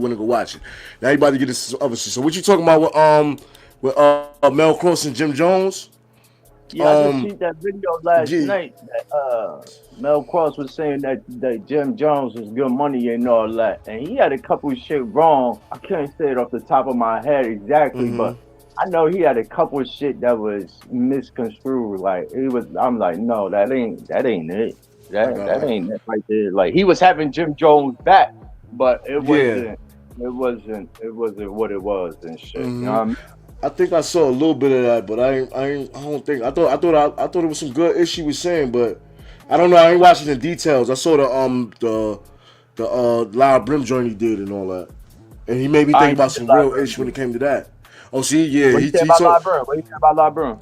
want to go watch it. Now you about to get this other shit. So what you talking about with Mel Cross and Jim Jones? Yeah, I just seen that video last Yeah, night that Mel Cross was saying that Jim Jones was good money and all that, and he had a couple of shit wrong. I can't say it off the top of my head exactly, but I know he had a couple of shit that was misconstrued. Like it was, I'm like, no, that ain't it. That nah, ain't it right there. Like he was having Jim Jones back, but it yeah. wasn't. It wasn't what it was and shit. You know what I mean? I think I saw a little bit of that, but I don't think I thought it was some good ish she was saying, but I don't know. I ain't watching the details. I saw the live Brim joint he did and all that, and he made me I think ain't about seen the some real library. ish when it came to that. Oh, see, yeah, What you say he about told library? What you say about library?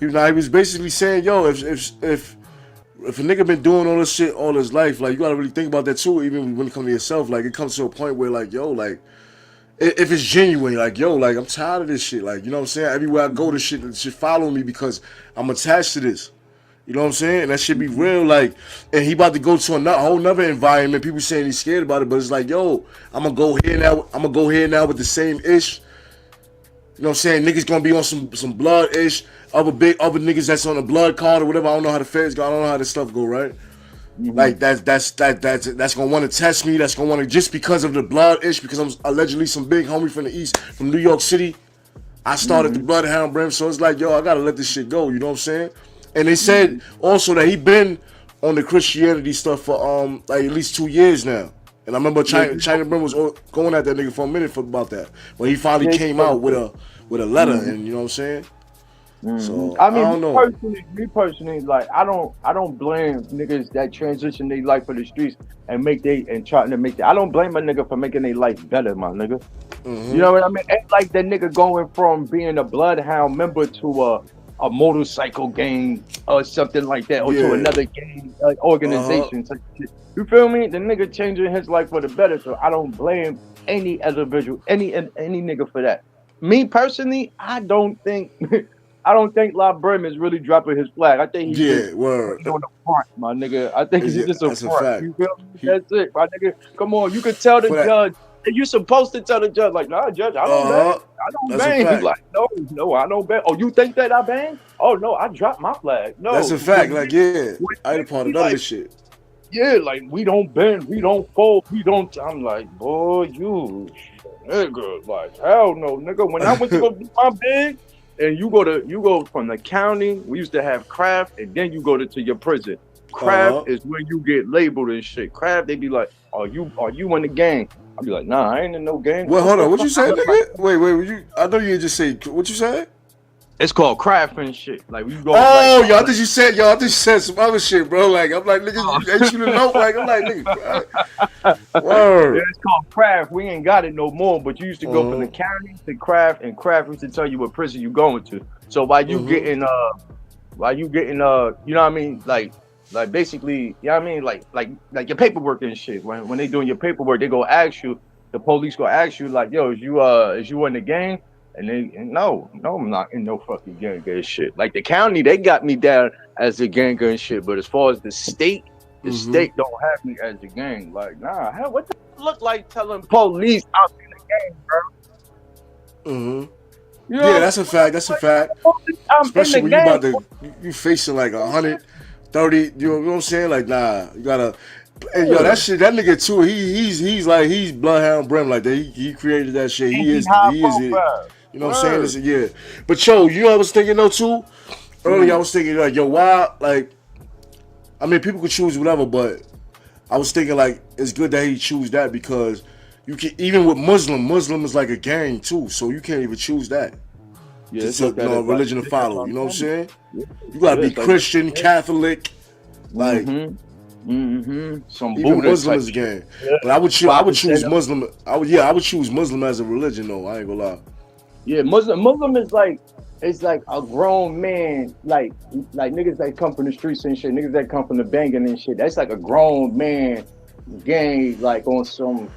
he was basically saying, yo, if a nigga been doing all this shit all his life, like you gotta really think about that too. Even when it comes to yourself, like it comes to a point where like yo, like if it's genuine, like yo, like I'm tired of this shit. Like you know what I'm saying. Everywhere I go, this shit follow me because I'm attached to this. You know what I'm saying? And that should be real. Like, and he about to go to a whole nother environment. People saying he's scared about it, but it's like, yo, I'm gonna go here now. I'm gonna go here now with the same ish. You know what I'm saying? Niggas gonna be on some blood ish. Other niggas that's on a blood card or whatever. I don't know how the feds go. I don't know how this stuff go, right? Mm-hmm. Like that's gonna want to test me. That's gonna want to just because of the blood ish. Because I'm allegedly some big homie from the east, from New York City. I started the Mm-hmm. Bloodhound Brim, so it's like, yo, I gotta let this shit go. You know what I'm saying? And they Mm-hmm. said also that he been on the Christianity stuff for like at least 2 years now. And I remember Yeah, China Brim was going at that nigga for a minute about that. But he finally yeah, he came told out us that. with a letter, Mm-hmm. and you know what I'm saying. Mm-hmm. So I I mean, don't know. me personally, like I don't blame niggas that transition their life for the streets and make they and trying to make. I don't blame a nigga for making their life better, my nigga. You know what I mean? Ain't like that nigga going from being a bloodhound member to a motorcycle gang or something like that, or to Yeah. another gang Uh huh. organization. Type shit. You feel me? The nigga changing his life for the better. So I don't blame any individual, any nigga for that. Me personally, I don't think I don't think La Brim is really dropping his flag. I think he's just Yeah. Word. putting on the front, my nigga. I think he's Yeah, just a that's a front. fact. You feel me? He That's it, my nigga. Come on, you could tell the for that. judge. And you're supposed to tell the judge, like, nah, judge, I don't bang. Uh huh. I don't That's a bang. He's fact. like, no, no, I don't bang. Oh, you think that I bang? Oh no, I dropped my flag. That's No, a fact. Like yeah, when I ain't a part of he none of like, this shit. yeah, like we don't bend, we don't fold, we don't. I'm like, boy, you nigga, like hell no, nigga. When I went to go do my big, and you go from the county. We used to have craft, and then you go to your prison. Craft Uh huh. is where you get labeled and shit. Craft, they be like, are you in the gang? I'll be like, nah, I ain't in no gang. Well, hold on. What Fuck you I say, look like. nigga? Wait. I know you just say what you said. It's called craft and shit. Like we go like, Oh, yo, I thought you said, yo, I thought you said some other shit, bro. Like, I'm like, nigga, you ain't you the note? Like, I'm like, nigga, yeah, word. it's called craft. We ain't got it no more. But you used to go from the Uh county to craft, and craft used to tell you what prison you going to. So while you getting you know what I mean, like basically, you know what I mean, like your paperwork and shit. When they doing your paperwork, they go ask you. The police go ask you like, yo, is you in the gang? And no, I'm not in no fucking gang and shit. Like the county, they got me down as a gang and shit. But as far as the state don't have me as a gang. Like, nah, hell, what the look like telling police I'm in the gang, bro? You Yeah, know that's a fact. That's a fact. what I'm in Especially the when you gang. about to, you facing like 130. You know what I'm saying? Like, nah, you gotta. And yo, Yeah. that shit, that nigga too. He's Bloodhound Brim like that. He created that shit. And He he is high he is it. profile. You know what I'm saying? Word. This, yeah. But yo, you know what I was thinking though too. Earlier I Mm. was thinking like, yo, why like I mean, people could choose whatever, but I was thinking like it's good that he choose that because you can even with Muslim is like a gang too, so you can't even choose that. Yeah, To, it's to looked you at know, as like religion to yeah, that's follow. what You I'm know what I'm saying. saying? Yeah, You gotta yeah, be it's like Christian, Catholic, like some even Buddha Muslim type is a shit. gang. Yeah. But I would Bible choose stand up. Muslim. I would choose Muslim as a religion though. I ain't gonna lie. Yeah, Muslim is like it's like a grown man, like niggas that come from the streets and shit, niggas that come from the banging and shit. That's like a grown man gang, like on some,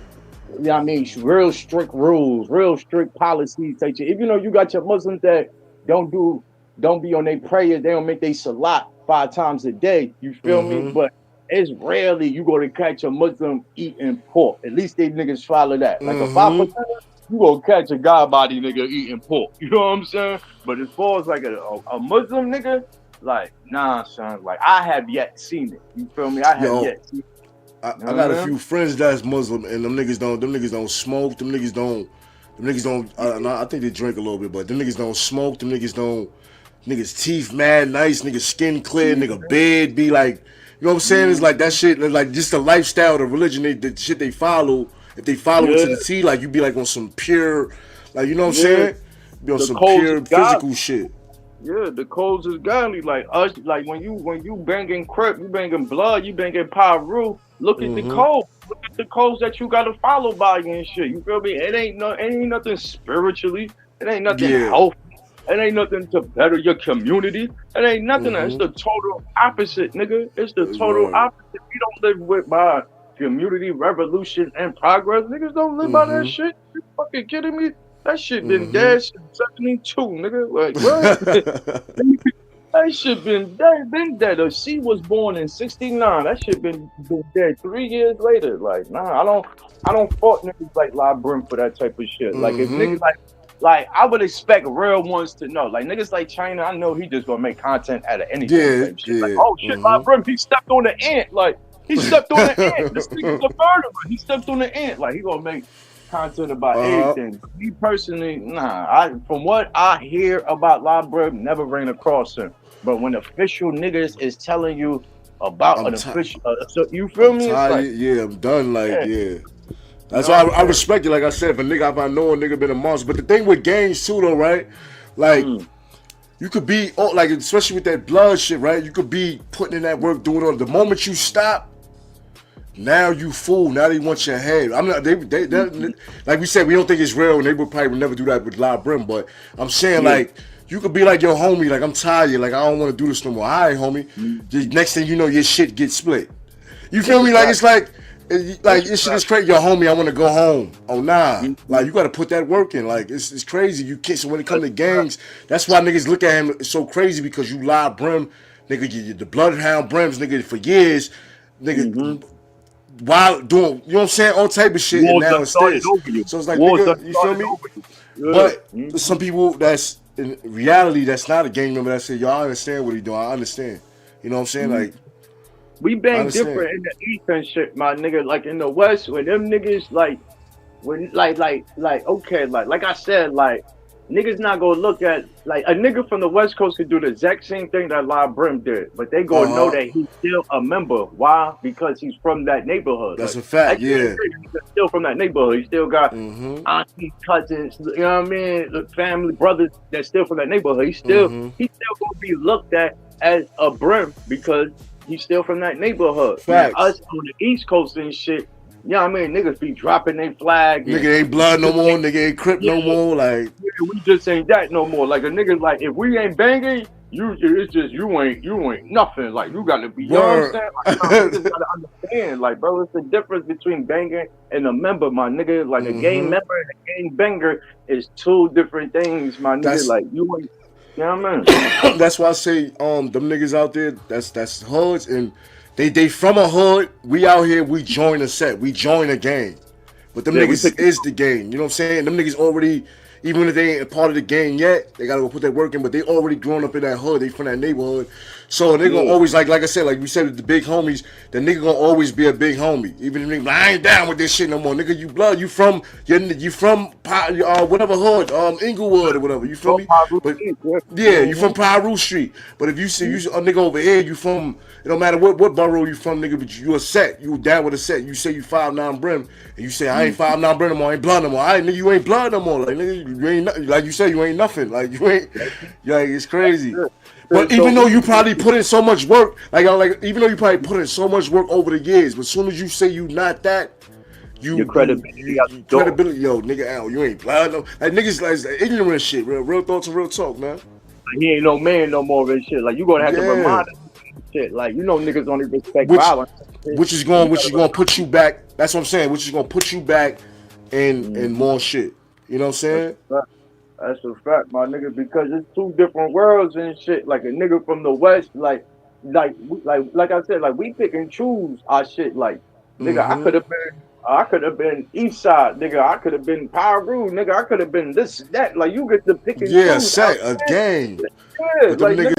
you know what I mean, real strict rules, real strict policies. Type shit. Even though you got your Muslims that don't do, don't be on their prayers, they don't make their salat 5 times a day. You feel me? But it's rarely you gonna catch a Muslim eating pork. At least they niggas follow that. Like a 5%, Mm-hmm. you gonna catch a God body nigga eating pork. You know what I'm saying? But as far as like a Muslim nigga, like nah, son. Like I have yet seen it. You feel me? I have Yo, yet seen it. You I know got a what I mean? few friends that's Muslim, and them niggas don't smoke. Them niggas don't. I think they drink a little bit, but them niggas don't smoke. Them niggas don't. Niggas teeth mad nice. Niggas skin clear. Nigga bed be like, you know what I'm saying? It's like that shit. Like just the lifestyle, the religion, the shit they follow. If they follow it Yeah, to the T, like you be like on some pure, like you know what I'm yeah. saying? Be on The some codes is pure God. physical shit. Yeah, the codes is godly. Like us, like when you banging crip, you banging blood, you banging Pyru. Look at the Mm-hmm. code. Look at the codes that you gotta follow by and shit. You feel me? It ain't nothing spiritually. It ain't nothing Yeah. health. It ain't nothing to better your community. It ain't nothing. It's Mm-hmm. the total opposite, nigga. It's the total Word. opposite. We don't live with by community revolution and progress. Niggas don't live by that Mm-hmm. shit. You fucking kidding me? That shit been Mm-hmm. dead since 72, nigga. Like what? That shit been dead. The she was born in '69. That shit been dead 3 years later. Like, nah, I don't fault niggas like La Brim for that type of shit. Like if Mm-hmm. niggas like I would expect real ones to know. Like niggas like China, I know he just gonna make content out of anything Yeah. type shit. Like, Yeah. oh shit, La Mm-hmm. Brim, he stepped on the ant. Like he stepped on the ant. This nigga's a murderer. He stepped on the ant. Like he gonna make content about Uh-huh. everything. Me personally, nah. From what I hear about La Brim, never ran across him. But when official niggas is telling you about I'm an t- official, so you feel I'm me? It's like, tired. Yeah, I'm done. Like, yeah, yeah. you That's know why what I'm I saying? respect it. Like I said, if I know a nigga been a monster. But the thing with gangs too, though, right? Like, Mm, you could be, oh, like, especially with that blood shit, right? You could be putting in that work, doing all. The moment you stop, now you fool. Now they want your head. I'm not. Like we said, we don't think it's real, and they would never do that with Live Brim. But I'm saying, yeah. like, you could be like, yo, homie, like I'm tired. Like I don't want to do this no more. All right, homie. Mm, The next thing you know, your shit gets split. You that's feel a me? Like fact. it's like, That's a this shit is fact. crazy. Yo, homie, I want to go home. Oh nah, like Mhm. you got to put that work in. Like it's crazy. You can't. So when it comes That's to a fact. gangs, that's why niggas look at him so crazy because you lie Brim, nigga. The bloodhound Brims, nigga, for years, Mm-hmm. nigga. While doing, you know what I'm saying, all type of shit, and Wars now done it's started this. over you. So it's like, Wars done nigga, you feel started me? over you. But Yeah. there's Mm-hmm. some people that's in reality that's not a gang member that say, yo, I understand what he doing. I understand. You know what I'm saying? Mm-hmm. Like, We I bang understand. different in the East and shit, my nigga. Like in the West, when them niggas when okay, like I said, like niggas not gonna look at like a nigga from the West Coast could do the exact same thing that La Brim did, but they gonna know Uh huh. that he's still a member. Why? Because he's from that neighborhood. That's Like a fact. at the end of Yeah. the day, he's still from that neighborhood. He still got Mm-hmm. aunties, cousins, you know what I mean, the family, brothers that's still from that neighborhood. Mm-hmm. He's still gonna be looked at as a Brim because he's still from that neighborhood. Now Facts. us on the East Coast and shit. You know what I mean? Niggas be dropping their flag and Nigga ain't blood no more. Nigga ain't crip yeah, no more. Like, yeah, we just ain't that no more. Like a nigga, like if we ain't banging, it's just you ain't nothing. Like you gotta be, you know what I'm word. saying? Like nah, niggas gotta understand. Like bro, it's the difference between banging and a member, my nigga. Like a gang Mm-hmm. member and a gang banger is two different things, my nigga. That's Like you ain't, you know what I mean? that's why I say them niggas out there that's hoods and they from a hood. We out here we join a set. We join a gang. But them Yeah, we niggas pick. is the game. You know what I'm saying? Them niggas already, even if they ain't a part of the game yet, they gotta go put that work in. But they already grown up in that hood. They from that neighborhood. So they gonna Yeah, always like I said, like we said with the big homies, the nigga gonna always be a big homie. Even if nigga, I ain't down with this shit no more. Nigga, you blood, you from whatever hood, Inglewood or whatever. You feel go me? Pablo But Street, yeah. yeah, you Mm-hmm. from Pyru Street. But if you see you Mm-hmm. a nigga over here, you from it don't matter what borough you from, nigga, but you a set. You down with a set. You say you 5'9" Brim, and you say I ain't 5'9" Brim no more, I ain't blood no more. I ain't nigga, you ain't blood no more. Like nigga, you ain't nothing. Like you say, you ain't nothing. Like you ain't like it's crazy. But even So though you probably put in so much work, like even though you probably put in so much work over the years, but as soon as you say you not that, your credibility out the you door. credibility, yo, nigga, Al, you ain't blood no. Like niggas like ignorant shit, real thoughts and real talk, man. Like, he ain't no man no more and shit. Like you gonna have to Yeah. remind him of shit. Like you know niggas only respect which violence. And which is you going which gotta is going to put you back. That's what I'm saying. Which is going to put you back in remind. more shit. You know what I'm That's saying? a fact. That's a fact, my nigga. Because it's two different worlds and shit. Like a nigga from the West, like like I said, like we pick and choose our shit. Like, nigga, Mm-hmm. I could have been East Side, nigga. I could have been Pyru, nigga. I could have been this, that. Like, you get to pick and Yeah, choose out set a there. gang. Yeah, But them like nigga, niggas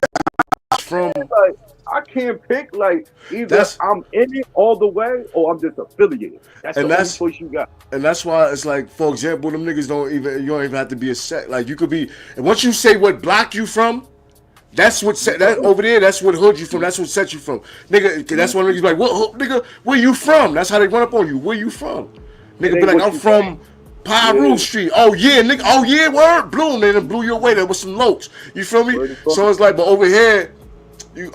from like I can't pick. Like, either that's I'm in it all the way or I'm just affiliated. That's the and only that's choice you got. and that's why it's like, for example, them niggas you don't even have to be a set. Like you could be, and once you say what block you from, that's what set that over there. That's what hood you from. That's what set you from, nigga. That's when niggas be like, what hood, nigga? Where you from? That's how they run up on you. Where you from? It Nigga be ain't like, what I'm you from think. Pyru Yeah, Street. Oh yeah, nigga. Oh yeah, word. Bloom. They done blew your way there with some lokes. You feel me? where the fuck? So it's like, but over here, you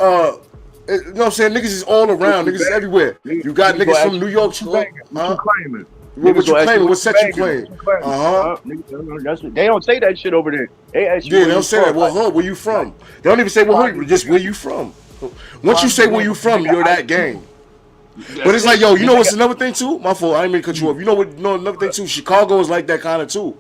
you know what I'm saying? Niggas is all What around. you Niggas is bang? everywhere. You got Niggas gonna niggas ask from New you York, what you banging, what you huh? claiming. What Niggas you gonna ask you claiming? what What you set you banging, what claim? you claiming. Uh huh. Niggas, they don't say that shit over there. They ask you Yeah, where they don't you say from. that. What hood? Where you Like from? They don't even say what prime hood. Just where you example. from. Once you Prime say where you example. from, Nigga you're Ice that Cube. gang. But That's it's like, it. yo, you The know what's nigga. another thing too? My fault. I ain't mean to cut you off. You know what? No, another thing too. Chicago is like that kind of too.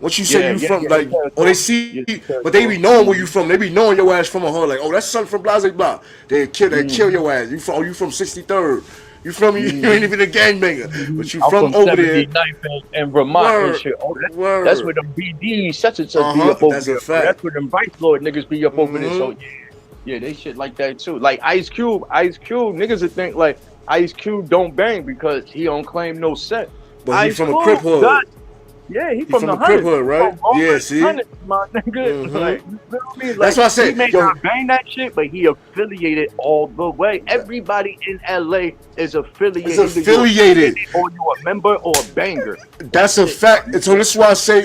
Once you say Yeah, you yeah, from, yeah. The like, or they territory. see, Yeah, the but they territory. be knowing where you from. They be knowing your ass from a hood. Like, oh, that's son from Blase Blah. They kill Mm-hmm. your ass. You from? Oh, you from 63rd? You from? You ain't Mm-hmm. even a gangbanger, Mm-hmm. but you I'm from from over there. 79th and Vermont and Word, shit. Oh, that's where word. them BDs such and such Uh be huh. up over That's a there. Oh, that's fact. where them Vice Lord niggas be up over there. So Mm-hmm. yeah, yeah, they shit like that too. Like Ice Cube, niggas would think like Ice Cube don't bang because he don't claim no set. But he Ice from a Cube Crip hood. got yeah, he He from from the a Crip hundreds. hood, He from right? Yeah. Rolling See. Hundreds, my nigga. Like, Mm-hmm. you feel me? That's Like, why I he say, may yo, not bang that shit, but he affiliated all the way. Everybody in LA is it's affiliated. Either you affiliated. affiliated or you a member or a banger. That's That's a it, my fact. And so nigga. this is why I say,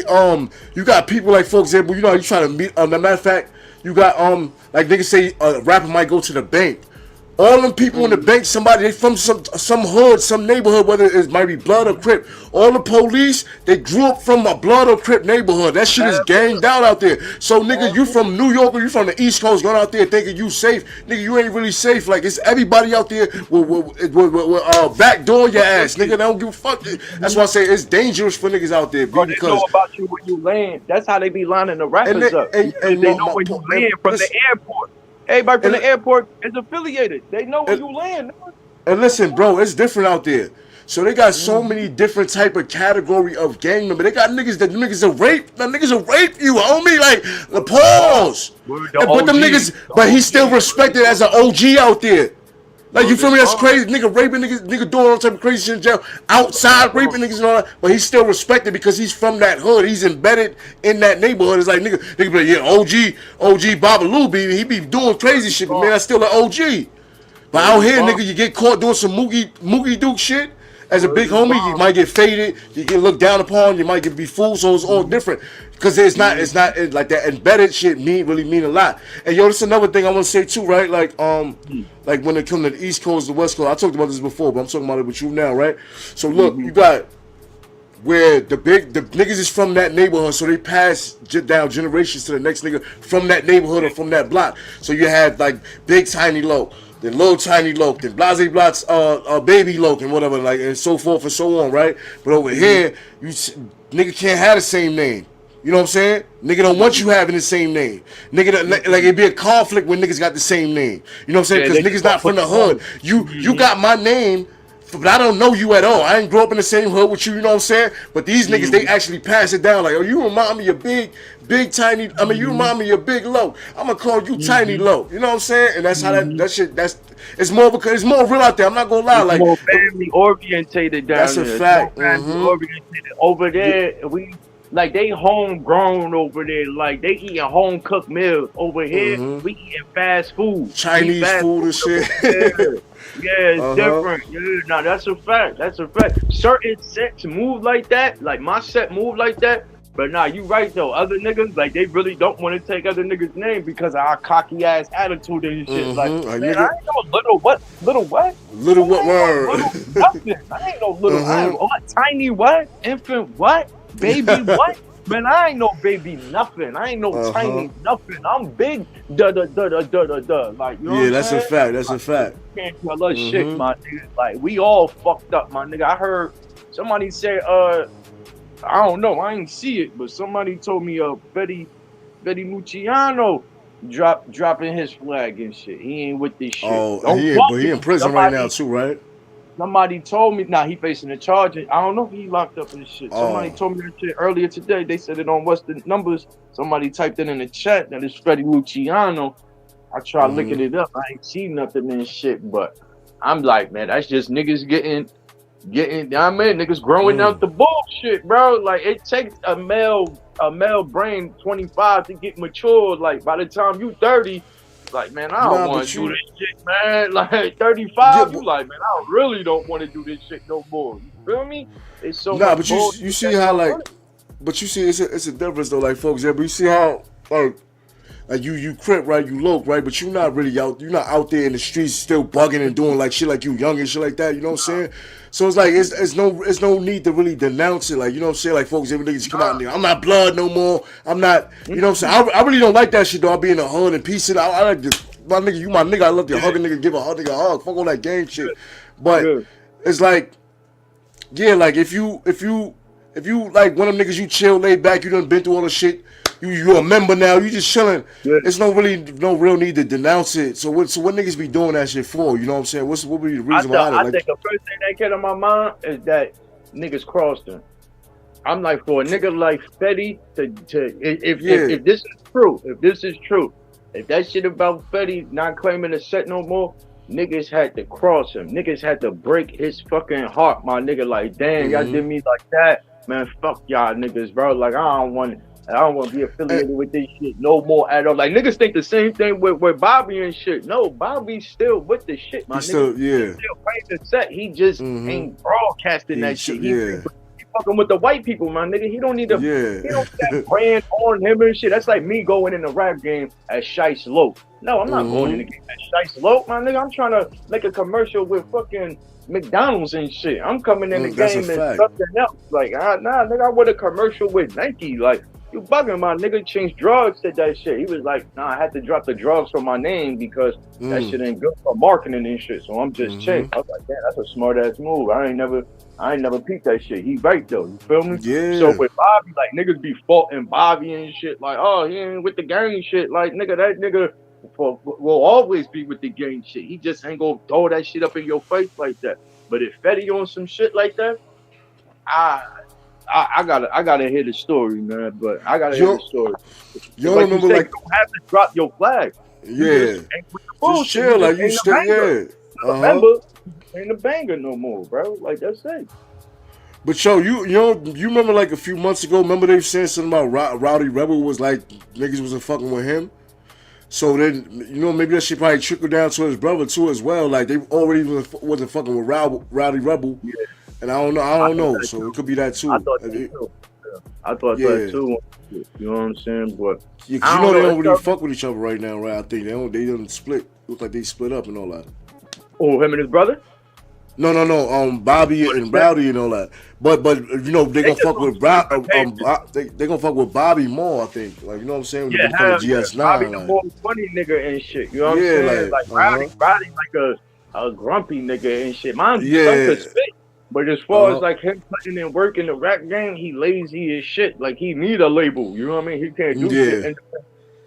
you got people like, for example, you know, how you try to meet. As a matter of fact, you got like niggas say, a rapper might go to the bank. All them people in the Mhm. bank, somebody they from some hood, some neighborhood, whether it might be blood or crip. All the police, they grew up from a blood or crip neighborhood. That shit is Bad ganged boy. out there. So nigga, Bad you boy. from New York or you from the East Coast, going out there thinking you safe. Nigga, you ain't really safe. Like it's everybody out there will backdoor your ass. Nigga, they don't give a fuck. That's why I say it's dangerous for niggas out there, B, Or they know because about you when you land. That's how they be lining the and rappers they, up because and they know when you land from the listen, airport. Everybody from and the airport is affiliated. They know when and you land. And listen, bro, it's different out there. So they got so Mhm. many different type of category of gang member. They got niggas that niggas will rape. The niggas will rape you, homie. Like the Word to God. pause. Word the But them OG. niggas, The but he's still OG. Word to respected as God. an OG out there. Like you Word to feel me? That's God. crazy. Nigga raping niggas, nigga doing all type of crazy shit in jail. Word to Outside God. raping niggas and all that. But he's still respected because he's from that hood. He's embedded in that neighborhood. It's like nigga be like, yeah, OG Babaloo be he be doing Word crazy to shit, but man, God. that's still an OG. But Word out to here, God. nigga, you get caught doing some Moogie Duke shit. As a Word big to homie, you God. might get faded, you get looked down upon, you might get be fooled, so it's all different. Because like that embedded shit really mean a lot. And yo, this is another thing I want to say too, right? Like when it comes to the East Coast, the West Coast, I talked about this before, but I'm talking about it with you now, right? So look, Mm-hmm. you got where the niggas is from that neighborhood, so they pass down generations to the next nigga from that neighborhood or from that block. So you had like Big Tiny Loke, then Little Tiny Loke, then Blase Block's Baby Loke and whatever, like and so forth and so on, right? But over Mm-hmm. here, nigga can't have the same name. You know what I'm saying? Nigga don't want you having the same name. Like it'd be a conflict when niggas got the same name. You know what I'm saying? Yeah, Because they just niggas gonna not from put the you hood. on. You Mm-hmm. got my name, but I don't know you at all. I ain't grow up in the same hood with you. You know what I'm saying? But these niggas, they Mm-hmm. actually pass it down. Like, oh, you remind me of big tiny. I mean, you Mm-hmm. remind me of Big Low. I'm gonna call you Tiny Mm-hmm. Low. You know what I'm saying? And that's how Mm-hmm. that shit. It's more because it's more real out there. I'm not gonna lie. It's Like, more family orientated that's down a there. It's more fact. family Mm-hmm. orientated. Over Yeah. there, we like they homegrown over there. Like they eating home cooked meals. Over here, Mm-hmm. we eating fast food. We eat Chinese fast food food and over shit. there. Yeah, it's Uh-huh. different. Yeah, now that's a fact. That's a fact. Certain sets move like that. Like my set move like that. But nah, you right though. Other niggas, like they really don't want to take other niggas' name because of our cocky ass attitude and shit. Like, Mm-hmm. A man, I nigga. ain't no little what? Little what? Little Man, I what ain't no word? little nothing. I ain't no little. I ain't Mm-hmm. what? Tiny what? Infant what? Baby what? Man, I ain't no baby nothing. I ain't no Uh-huh. tiny nothing. I'm big. Duh duh duh duh duh duh duh. Like you know what Yeah, I'm that's a saying? fact. That's a Like, fact. you can't tell us shit, Mm-hmm. my nigga. Like we all fucked up, my nigga. I heard somebody say, I don't know, I ain't see it, but somebody told me, Betty Luciano dropping his flag and shit. He ain't with this shit. Oh, Don't but quote he me. in prison right now Somebody too, right? somebody told me. Nah, he facing a charge. I don't know if he locked up and shit. Somebody Oh, told me that shit earlier today. They said it on What's the Numbers. Somebody typed it in the chat that it's Freddie Luciano. I tried looking mm-hmm. it up. I ain't seen nothing in shit, but I'm like, man, that's just niggas getting, I mean, niggas growing out the bullshit, bro. Like it takes a male brain 25 to get matured. Like by the time you 30, like man, I don't Nah, want but to do you, this shit, man. Like yeah, 35, you like, man, I really don't want to do this shit no more. You feel me? It's so nah, much but you bullshit see that how go like, on. but you see it's a difference though, like folks. Yeah, but you see how like you crip right, you loc right, but you're not out there in the streets still bugging and doing like shit like you young and shit like that. You know what I'm saying? So it's like it's no need to really denounce it. Like you know what I'm saying? Like folks, every niggas come out and I'm not blood no more. I'm not. You know what I'm saying? I really don't like that shit though. I be in the hood and peace it. I like to, my nigga, you my nigga. I love to hug a nigga, give a nigga a hug. Fuck all that gang shit. But Yeah, it's like yeah, like if you like one of them niggas, you chill, laid back, you done been through all the shit. You a member now, you just chilling. yeah. It's no real need to denounce it. So what niggas be doing that shit for? You know what I'm saying? What would be the reason behind it? I Like think the first thing that came to my mind is that niggas crossed him. I'm like for a nigga like Fetty to yeah, if this is true, if that shit about Fetty not claiming the set no more, niggas had to cross him. Niggas had to break his fucking heart, my nigga. Like, damn, y'all did me like that, man. Fuck y'all niggas, bro. Like, I don't want to be and affiliated with this shit no more at all. Like niggas think the same thing with Bobby and shit. No, Bobby's still with the shit, my he nigga. still He yeah, still playing the set. He just ain't broadcasting he that shit. should yeah He fucking with the white people, my nigga. He don't need yeah that brand on him and shit. That's like me going in the rap game as Shice Low. No, I'm not going in the game as Shice Low, my nigga. I'm trying to make a commercial with fucking McDonald's and shit. I'm coming in the That's a game as fact. something else. Like, nah, nigga, I want a commercial with Nike. Like, you bugging, my nigga. Changed drugs, said that shit. He was like, nah, I had to drop the drugs from my name because that shit ain't good for marketing and shit. So I'm just changed. I was like, damn, that's a smart ass move. I ain't never peeped that shit. He right though. You feel me? So Yeah, with Bobby, like niggas be faulting Bobby and shit. Like, oh, he ain't with the gang shit. Like, nigga, that nigga will always be with the gang shit. He just ain't gonna throw that shit up in your face like that. But if Fetty on some shit like that, I I gotta hear the story, man. But I gotta hear the yo, story. you don't Like you remember said, you like don't have to drop your flag. You just yeah, ain't with the just bullshit. You chill just like you ain't a still banger. yeah, Not a member. Ain't a banger no more, bro. Like that's it. But yo, you remember like a few months ago? Remember they were saying something about Rowdy Rebel was like niggas wasn't fucking with him. So then maybe that shit probably trickled down to his brother too as well. Like they already wasn't fucking with Rowdy Rebel, Yeah, and I I don't thought know. that So too. it could be that I too. thought that too. Yeah. I thought that Yeah, too. You know what I'm saying? But yeah, cause I don't they know. don't It's really something. fuck with each other right now, right? I think they don't split. Look like they split up and all that. Oh, him and his brother. No. Bobby What and is that? Rowdy and all that. But they They gonna just fuck on with two different pages. they gonna fuck with Bobby more. I think. Like you know what I'm saying? When Yeah, they become a hell yeah. Bobby GS9, the like more funny nigga and shit. You know what I'm yeah, saying? like Like Rowdy like a grumpy nigga and shit. Mind you, the son yeah, could spit. But as far as uh huh, like him putting in work in the rap game, he lazy as shit. Like he need a label. You know what I mean? He can't do shit. yeah, And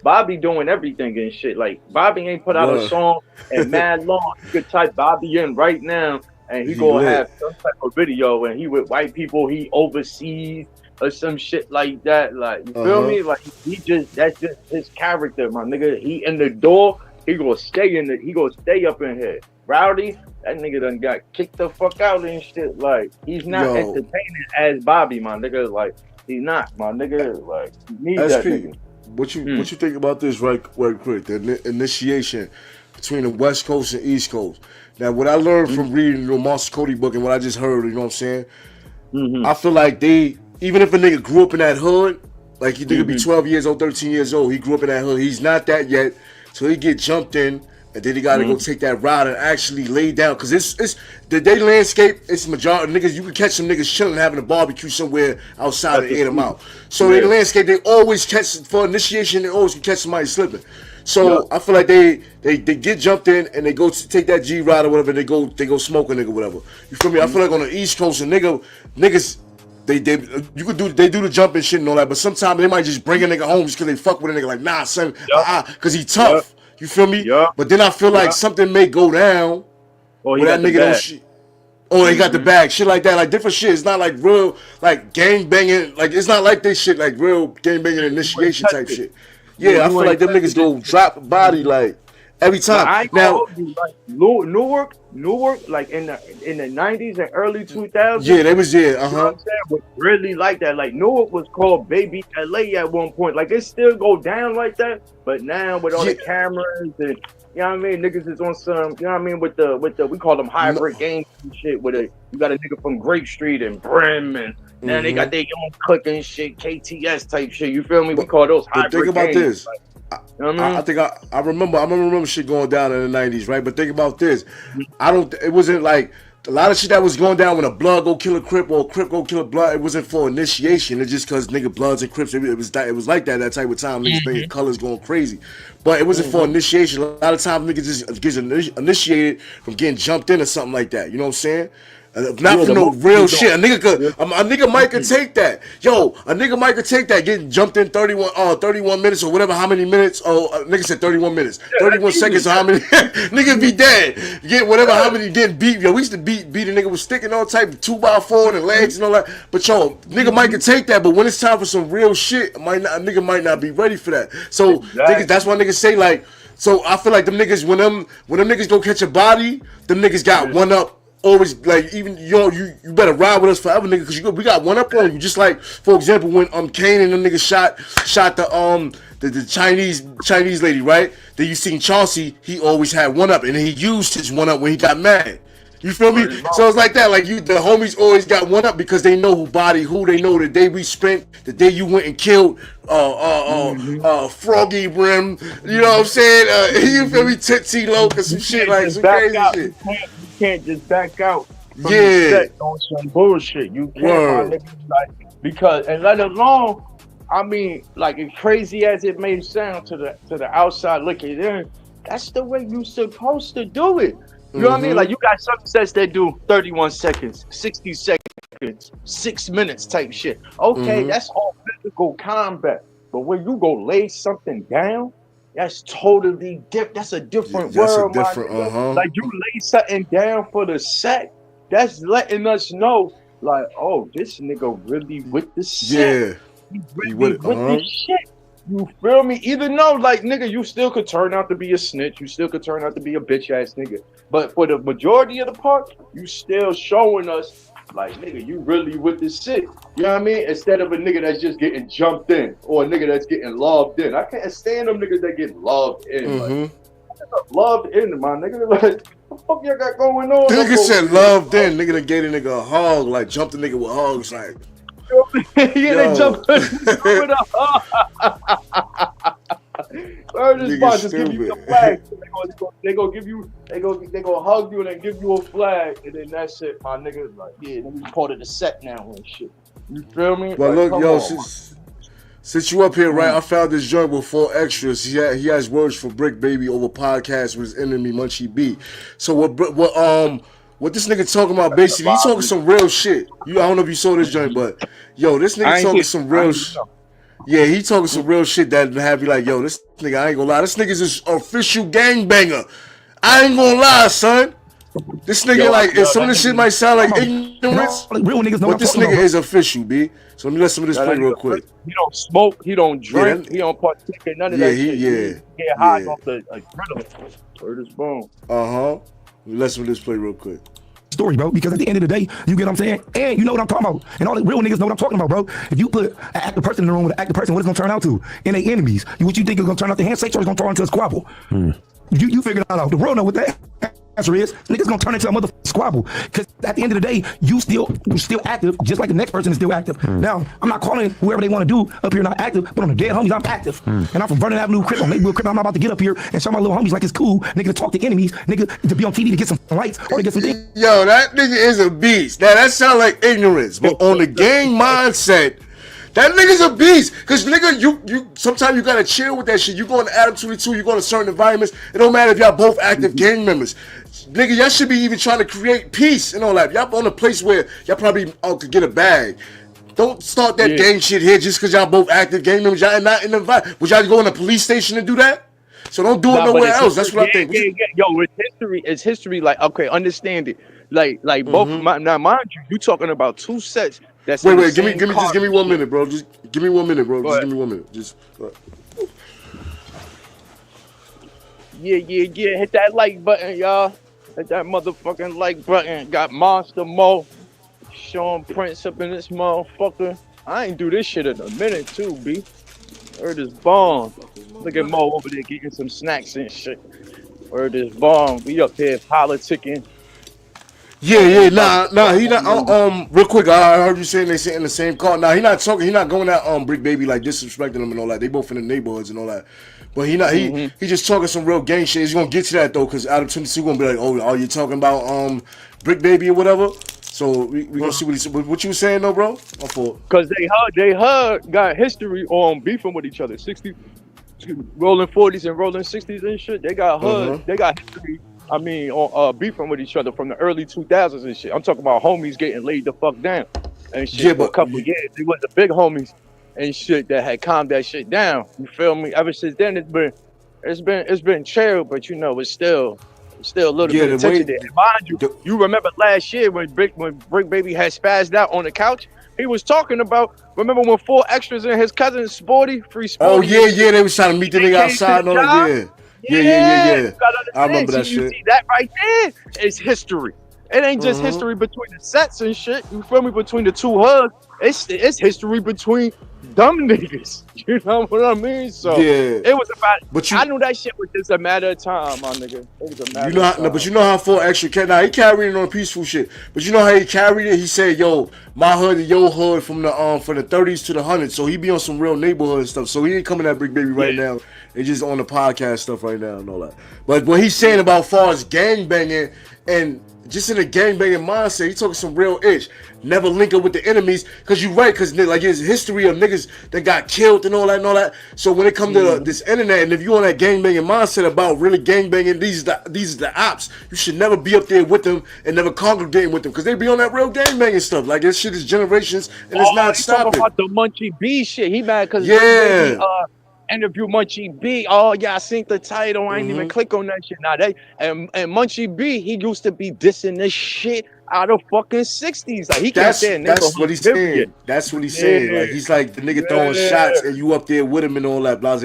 Bobby doing everything and shit. Like Bobby ain't put out a word. song in mad long. You could type Bobby in right now, and he He gonna have lit. some type of video, and he with white people he overseas or some shit like that. Like you Uh feel huh. me? Like he just that's just his character, my nigga. He in the door. He gonna stay up in here. Rowdy, that nigga done got kicked the fuck out and shit. Like he's not Yo, entertaining as Bobby, my nigga. Like he's not, my nigga. Like you need that SP, nigga. Hmm. what you think about this right quick? The initiation between the West Coast and East Coast. Now, what I learned from reading the Monster Cody book and what I just heard, you know what I'm saying? Mm-hmm. I feel like even if a nigga grew up in that hood, like he nigga be Mm-hmm. 12 years old, 13 years old, he grew up in that hood. He's not that yet, so he get jumped in, and then he got to go Mm-hmm. take that route and actually lay down. Cause it's the day landscape. It's majority niggas. You can catch some niggas chilling having a barbecue somewhere outside That's and a air them food. out. So in the Yeah. landscape, they always catch for initiation. They always can catch somebody slipping. Yup. So I feel like they get jumped in and they go to take that G ride or whatever. And they go smoke a nigga whatever. You feel me? I feel like on the East Coast, a niggas they they do the jumping shit and all that, but sometimes they might just bring a nigga home just because they fuck with a nigga like, nah, son, because he tough. You feel me? But then I feel like something may go down where that nigga don't shit. Oh, they got the bag, shit like that, like different shit. It's not like real, like gang banging, like it's not like this shit, like real gang banging initiation type shit. Yeah, I feel like them niggas go drop a body like every time. Now, like, Newark, like in the 90s and early 2000s. Yeah, they was You know what I'm saying? Was really like that. Like Newark was called Baby LA at one point. Like it still go down like that, but now with all the cameras and you know what I mean, niggas is on some, you know what I mean, with the we call them hybrid games and shit. With you got a nigga from Grape Street and Brim, and now they got their own cooking shit, KTS type shit. You feel me? We call those hybrid games. Think about this. Like, you know what I mean? I think I remember shit going down in the 90s, right? But think about this. It wasn't like a lot of shit that was going down when a blood go kill a Crip or a Crip go kill a blood. It wasn't for initiation. It's just because nigga bloods and Crips. It was like that type of time. Niggas making colors going crazy. But it wasn't for initiation. A lot of times niggas just gets initiated from getting jumped in or something like that. You know what I'm saying? Not for no real shit. A nigga might could take that. Yo, a nigga might could take that. Getting jumped in 31 minutes or whatever. How many minutes? Oh, nigga said 31 minutes. 31 seconds or how many? Nigga be dead. Get whatever. How many getting beat? Yo, we used to beat a nigga with stick and all type of 2x4 and legs and all that. But yo, nigga might could take that. But when it's time for some real shit, a nigga might not be ready for that. So niggas, that's why niggas say like. So I feel like them niggas when them niggas go catch a body, them niggas got one up. Always like even you better ride with us forever, nigga, because we got one up on you. Just like for example when Kane and them niggas shot the Chinese lady, right? Then you seen Chauncey, he always had one up, and he used his one up when he got mad. You feel me? So it's like that. Like the homies always got one up because they know who they know the day we spent, the day you went and killed Froggy Brim. You know what I'm saying? You feel me? Tootsie Loke or some shit like some crazy shit. You can't just back out from the set on some bullshit. You can't, like, because and let alone, I mean, like as crazy as it may sound to the outside looking in, that's the way you supposed to do it. You know what I mean? Like you got some sets that do 31 seconds, 60 seconds, 6 minutes type shit. Okay, that's all physical combat. But when you go lay something down, that's totally different. That's a different world. Like you lay something down for the set, that's letting us know, like, oh, this nigga really with the set. Yeah, he really with the shit. You feel me? Even though, like, nigga, you still could turn out to be a snitch. You still could turn out to be a bitch ass nigga. But for the majority of the part, you still showing us, like, nigga, you really with this shit. You know what I mean? Instead of a nigga that's just getting jumped in or a nigga that's getting loved in. I can't stand them niggas that get loved in. Like, loved in, my nigga. Like, what the fuck y'all got going on? Nigga said loved in. Nigga that gave a nigga a hug, like, jumped a nigga with hugs, like. They jumped with a hug. Just give you the flag. They gonna hug you and then give you a flag, and then that's it. My niggas like, yeah, we part of the set now and shit. You feel me? Well, like, look, yo, since you up here, right? I found this joint with 4 extras. He has words for Brick Baby over podcast with his enemy Munchie B. So what this nigga talking about, basically, he talking some real shit. I don't know if you saw this joint, but yo, this nigga talking some real shit. Yeah, he talking some real shit that have you like, yo, this nigga, I ain't gonna lie, this nigga's an official gangbanger. I ain't gonna lie, son. This nigga, like, some of this shit might sound like ignorance, real niggas know but this nigga is official, B. So let me let some of this play real quick. He don't smoke, he don't drink, he don't partake in none of that shit. He get high off the adrenaline. Word is bone. Let some of this play real quick. Story, bro, because at the end of the day, you get what I'm saying, and you know what I'm talking about, and all the real niggas know what I'm talking about, bro. If you put an active person in the room with an active person, what it's gonna turn out to? And they enemies. What you think is gonna turn out to handshakes or it's gonna turn into a squabble? You figure that out. The world know what that answer is. Niggas gonna turn into a motherfucking squabble. Because at the end of the day, you're still active, just like the next person is still active. Now, I'm not calling whoever they want to do up here not active, but on the dead homies, I'm active. And I'm from Vernon Avenue, Crip, on Maywood, Crip. I'm not about to get up here and show my little homies like it's cool, nigga, to talk to enemies, nigga, to be on TV to get some lights or to get some things. Yo, that nigga is a beast. Now, that sound like ignorance, but on the gang mindset, that nigga's a beast. Cause nigga, you sometimes you gotta chill with that shit. You going to Adam 22, you going to certain environments. It don't matter if y'all both active gang members. Nigga, y'all should be even trying to create peace and all that. Y'all on a place where y'all probably could get a bag. Don't start that gang shit here just because y'all both active gang members. Y'all not in the vibe. Would y'all go in a police station and do that? So don't do it nowhere else. That's what I think. Yo, it's history. It's history. Like, okay, understand it. Like both. Now, mind you, you talking about two sets. That's wait. Give me 1 minute, bro. Just give me 1 minute, bro. Just give me 1 minute. Just. Yeah. Hit that like button, y'all. Hit that motherfucking like button. Got Monster Mo, Sean Prince up in this motherfucker. I ain't do this shit in a minute too, B. Word is bomb. Look at Mo over there getting some snacks and shit. Word is bomb. We up there politicking. Yeah, nah, he not. Real quick, I heard you saying they sit in the same car. Nah, he not talking. He not going at Brick Baby like disrespecting them and all that. They both in the neighborhoods and all that. But he not. He just talking some real gang shit. He's gonna get to that though, because out of Tennessee gonna be like, oh, you talking about Brick Baby or whatever. So we gonna see what he said. What you saying though, bro? My fault. Cause they got history on beefing with each other. 60, rolling 40s and rolling 60s and shit. They got They got history. I mean, on beefing with each other from the early 2000s and shit. I'm talking about homies getting laid the fuck down and shit for a couple of years. They was the big homies and shit that had calmed that shit down. You feel me? Ever since then, it's been chill, but you know, it's still a little bit of tension there. And mind you remember last year when Brick Baby had spazzed out on the couch. He was talking about, remember when 4 extras and his cousin Sporty, Free Sporty. Oh yeah, they was trying to meet the nigga outside and all that. Yeah. I remember that shit. You see that right there? It's history. It ain't just history between the sets and shit. You feel me? Between the two hoods. It's history between dumb niggas. You know what I mean? So it was about. I knew that shit was just a matter of time, my nigga. It was a matter of time. No, but you know how 4 extra. Now he carried it on peaceful shit. But you know how he carried it? He said, "Yo, my hood and your hood from the 30s to the 100s." So he be on some real neighborhood stuff. So he ain't coming at Brick Baby right now. It's just on the podcast stuff right now and all that. But what he's saying about far as gangbanging and just in a gangbanging mindset, he talking some real ish. Never link up with the enemies, cause you're right, cause like his history of niggas that got killed and all that. So when it comes to this internet, and if you on that gangbanging mindset about really gangbanging, these are the ops. You should never be up there with them and never congregate with them, cause they be on that real gangbanging stuff. Like this shit is generations and it's not stopping. Talking about the Munchie B shit. He mad cause interview Munchie B. Oh yeah, I seen the title. I ain't even click on that shit. Now and Munchie B, he used to be dissing this shit out of fucking 60s. Like he can't stand. That's what he's saying. That's what he's saying. Like he's like the nigga throwing shots and you up there with him and all that blah.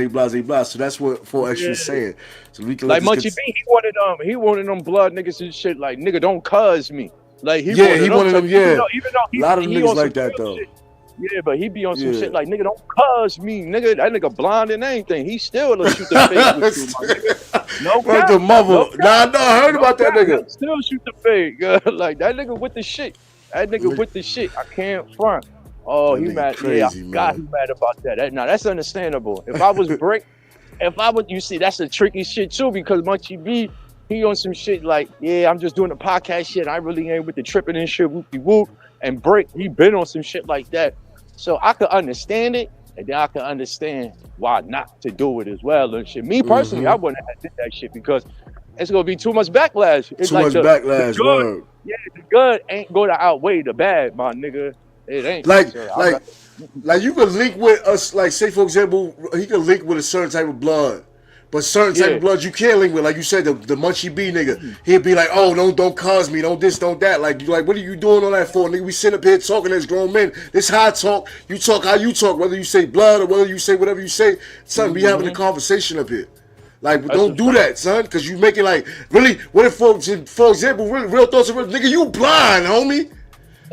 So that's what 4 extra is saying. So we can like Munchie B. He wanted them blood niggas and shit. Like nigga, don't cuz me. Like he wanted them. Yeah, even though a lot of niggas like that though. Shit. Yeah, but he be on some shit like, nigga, don't cuz me, nigga. That nigga blind and anything. He still will shoot the fake with you, my nigga. No cap. The mother. Nah, I heard about that nigga. Still shoot the fake. Like, that nigga with the shit. I can't front. Oh, he mad. Crazy, yeah, God, he mad about that. Now, that's understandable. If I was Brick, you see, that's a tricky shit, too, because Munchie B, he on some shit like, yeah, I'm just doing the podcast shit. I really ain't with the tripping and shit, whoop-de-whoop. And Brick, he been on some shit like that. So I could understand it, and then I could understand why not to do it as well and shit. Me personally, I wouldn't have did that shit because it's gonna be too much backlash. It's too much backlash, bro. Yeah, the good ain't gonna outweigh the bad, my nigga. It ain't. Like you could link with us. Like say for example, he could link with a certain type of blood. But certain type of bloods you can't link with, like you said, the Munchie B nigga, he'd be like, oh, don't cause me, don't this, don't that. Like, what are you doing all that for, nigga? We sit up here talking as grown men. This how I talk. You talk how you talk, whether you say blood or whether you say whatever you say. Son, we having a conversation up here. Like, don't do that, son, because you make it like, really, what if, for example, real thoughts of nigga, you blind, homie.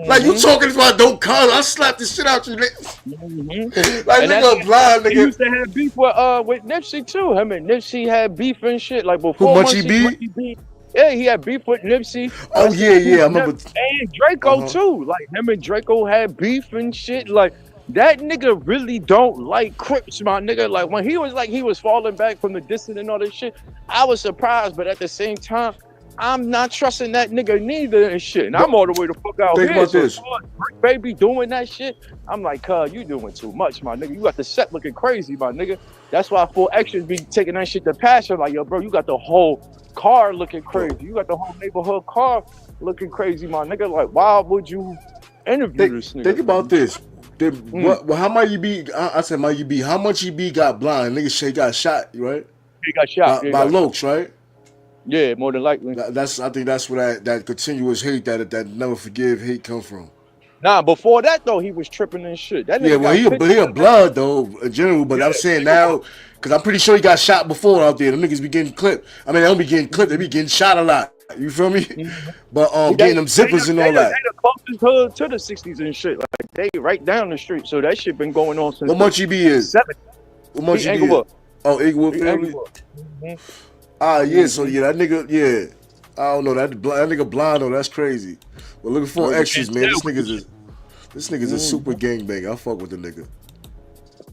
Like, you talking about don't cause, I slap the shit out you, nigga. Like, nigga, blind, nigga. He used to have beef with Nipsey, too. I mean, Nipsey had beef and shit. Like, before Munchie B? Yeah, he had beef with Nipsey. Oh, yeah, I remember. And Draco, too. Like, him and Draco had beef and shit. Like, that nigga really don't like Crips, my nigga. Like, when he was falling back from the distance and all this shit, I was surprised. But at the same time, I'm not trusting that nigga neither and shit. And I'm all the way the fuck out here. Think about this. Brick Baby doing that shit. I'm like, cuz, you doing too much, my nigga. You got the set looking crazy, my nigga. That's why 4 extras be taking that shit to passion. Like, yo, bro, you got the whole car looking crazy. You got the whole neighborhood car looking crazy, my nigga. Like, why would you interview this nigga? Think about this. Well, how much you be? I said, might you be? How much you be got blind? Nigga say got shot, right? He got shot by Lokes, right? Yeah, more than likely. I think that's where that continuous hate, that never forgive hate come from. Nah, before that though, he was tripping and shit. That nigga he a blood though, in general. But I'm saying now, because I'm pretty sure he got shot before out there. The niggas be getting clipped. I mean, they don't be getting clipped. They be getting shot a lot. You feel me? But getting them zippers and all that. They the closest hood to the 60s and shit. Like they right down the street. So that shit been going on since. What month you be is? 7. What month you be? Oh, Inglewood family. Yeah. So that nigga. Yeah. I don't know that nigga blind though. That's crazy. We're looking for extras, man. This nigga's a super gangbanger. I fuck with the nigga.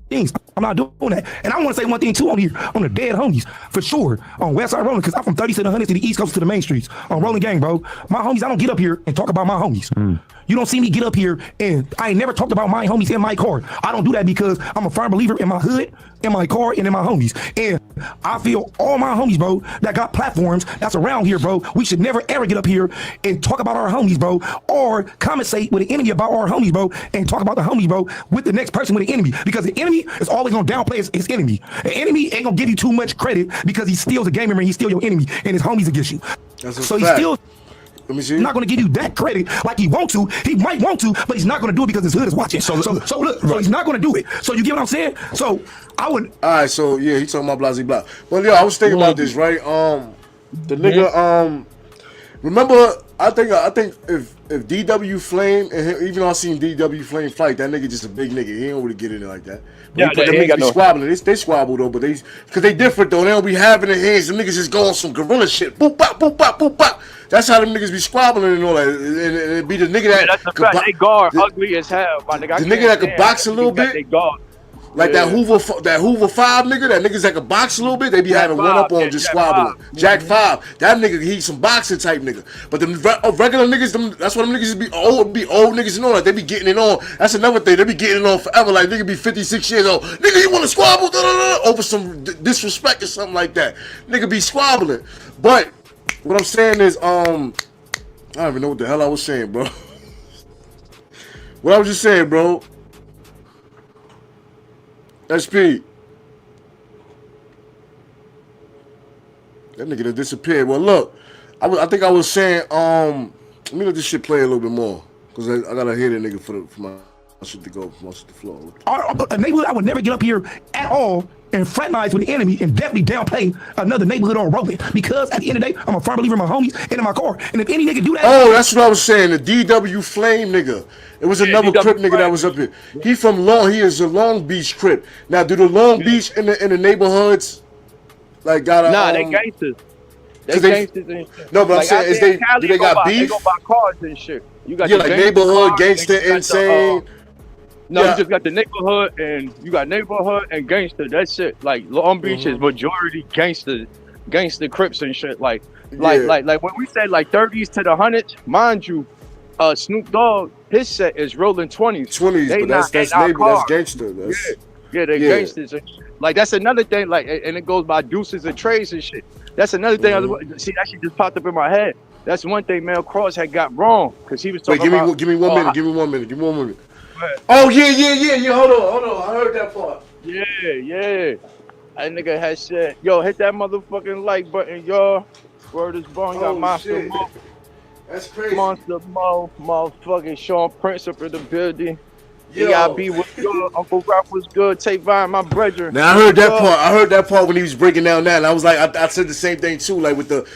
Things. I'm not doing that. And I want to say one thing too on here, on the dead homies, for sure, on Westside Rolling, because I'm from 3700 to the East Coast to the main streets, on Rolling Gang, bro. My homies, I don't get up here and talk about my homies. You don't see me get up here and I ain't never talked about my homies in my car. I don't do that because I'm a firm believer in my hood, in my car, and in my homies. And I feel all my homies, bro, that got platforms that's around here, bro, we should never ever get up here and talk about our homies, bro, or conversate with an enemy about our homies, bro, and talk about the homies, bro, with the next person with an enemy. Because the enemy is always gonna downplay his enemy. An enemy ain't gonna give you too much credit because he steals a game member and he steals your enemy and his homies against you. So he still not going to give you that credit like he want to. He might want to, but he's not going to do it because his hood is watching. So look, so he's not going to do it. So you get what I'm saying? So I would. All right. So yeah, he talking about blah blah. But yeah, I was thinking about this, right? The nigga. Remember, I think if DW Flame, and even though I seen DW Flame fight, that nigga just a big nigga. He don't really get in there like that. But yeah, they be squabbling. They squabble though, but because they different though. They don't be having their hands. Them niggas just go on some gorilla shit. Boop bop, boop bop, boop bop. That's how them niggas be squabbling and all that. And it be the nigga that. That's the fact. They guard ugly as hell, my nigga. The nigga that could box a little bit. They guard. Like that Hoover 5 nigga, that niggas that can box a little bit, they be having one up on just squabbling. Jack 5, that nigga, he some boxing type nigga. But the regular niggas, that's why them niggas be old niggas and all that. They be getting it on. That's another thing. They be getting it on forever. Like nigga be 56 years old. Nigga, you want to squabble over some disrespect or something like that. Nigga be squabbling. But what I'm saying is, I don't even know what the hell I was saying, bro. What I was just saying, bro. SP. That nigga done disappeared. Well, look, I think I was saying, let me let this shit play a little bit more, cause I gotta hear that nigga for my shit to go, for my shit to flow. A neighborhood, I would never get up here at all and fraternize with the enemy and definitely downplay another neighborhood on rolling, because at the end of the day, I'm a firm believer in my homies and in my car. And if any nigga do that, that's what I was saying. The DW Flame nigga. It was another Crip nigga that was up here. He is a Long Beach Crip. Now, do the Long Beach in the neighborhoods like got a they gangsters. They gangsters and shit. No, but like, I'm saying do they got beef? They go buy cars and shit. You got like neighborhood gangster insane. You just got the neighborhood and you got neighborhood and gangster. That's it. Like Long Beach is majority gangster Crips and shit. Like when we say like 30s to the 100s, mind you, Snoop Dogg, his set is rolling 20s. 20s, but that's neighbor, that's gangster. They gangsters. Like that's another thing. Like, and it goes by deuces and trades and shit. That's another thing. See, that shit just popped up in my head. That's one thing Kross had got wrong, because he was talking about. Give me 1 minute. Give me 1 minute. Oh yeah. Hold on. I heard that part. Yeah. That nigga had said, "Yo, hit that motherfucking like button, y'all." Word is born. You got Monster Mo. That's crazy. Monster Mo, motherfucking Sean Prince up in the building. EIB was good. Uncle Rock was good. Tavon, my brother. Now I heard that part. I heard that part when he was breaking down that, and I was like, I said the same thing too. Like with the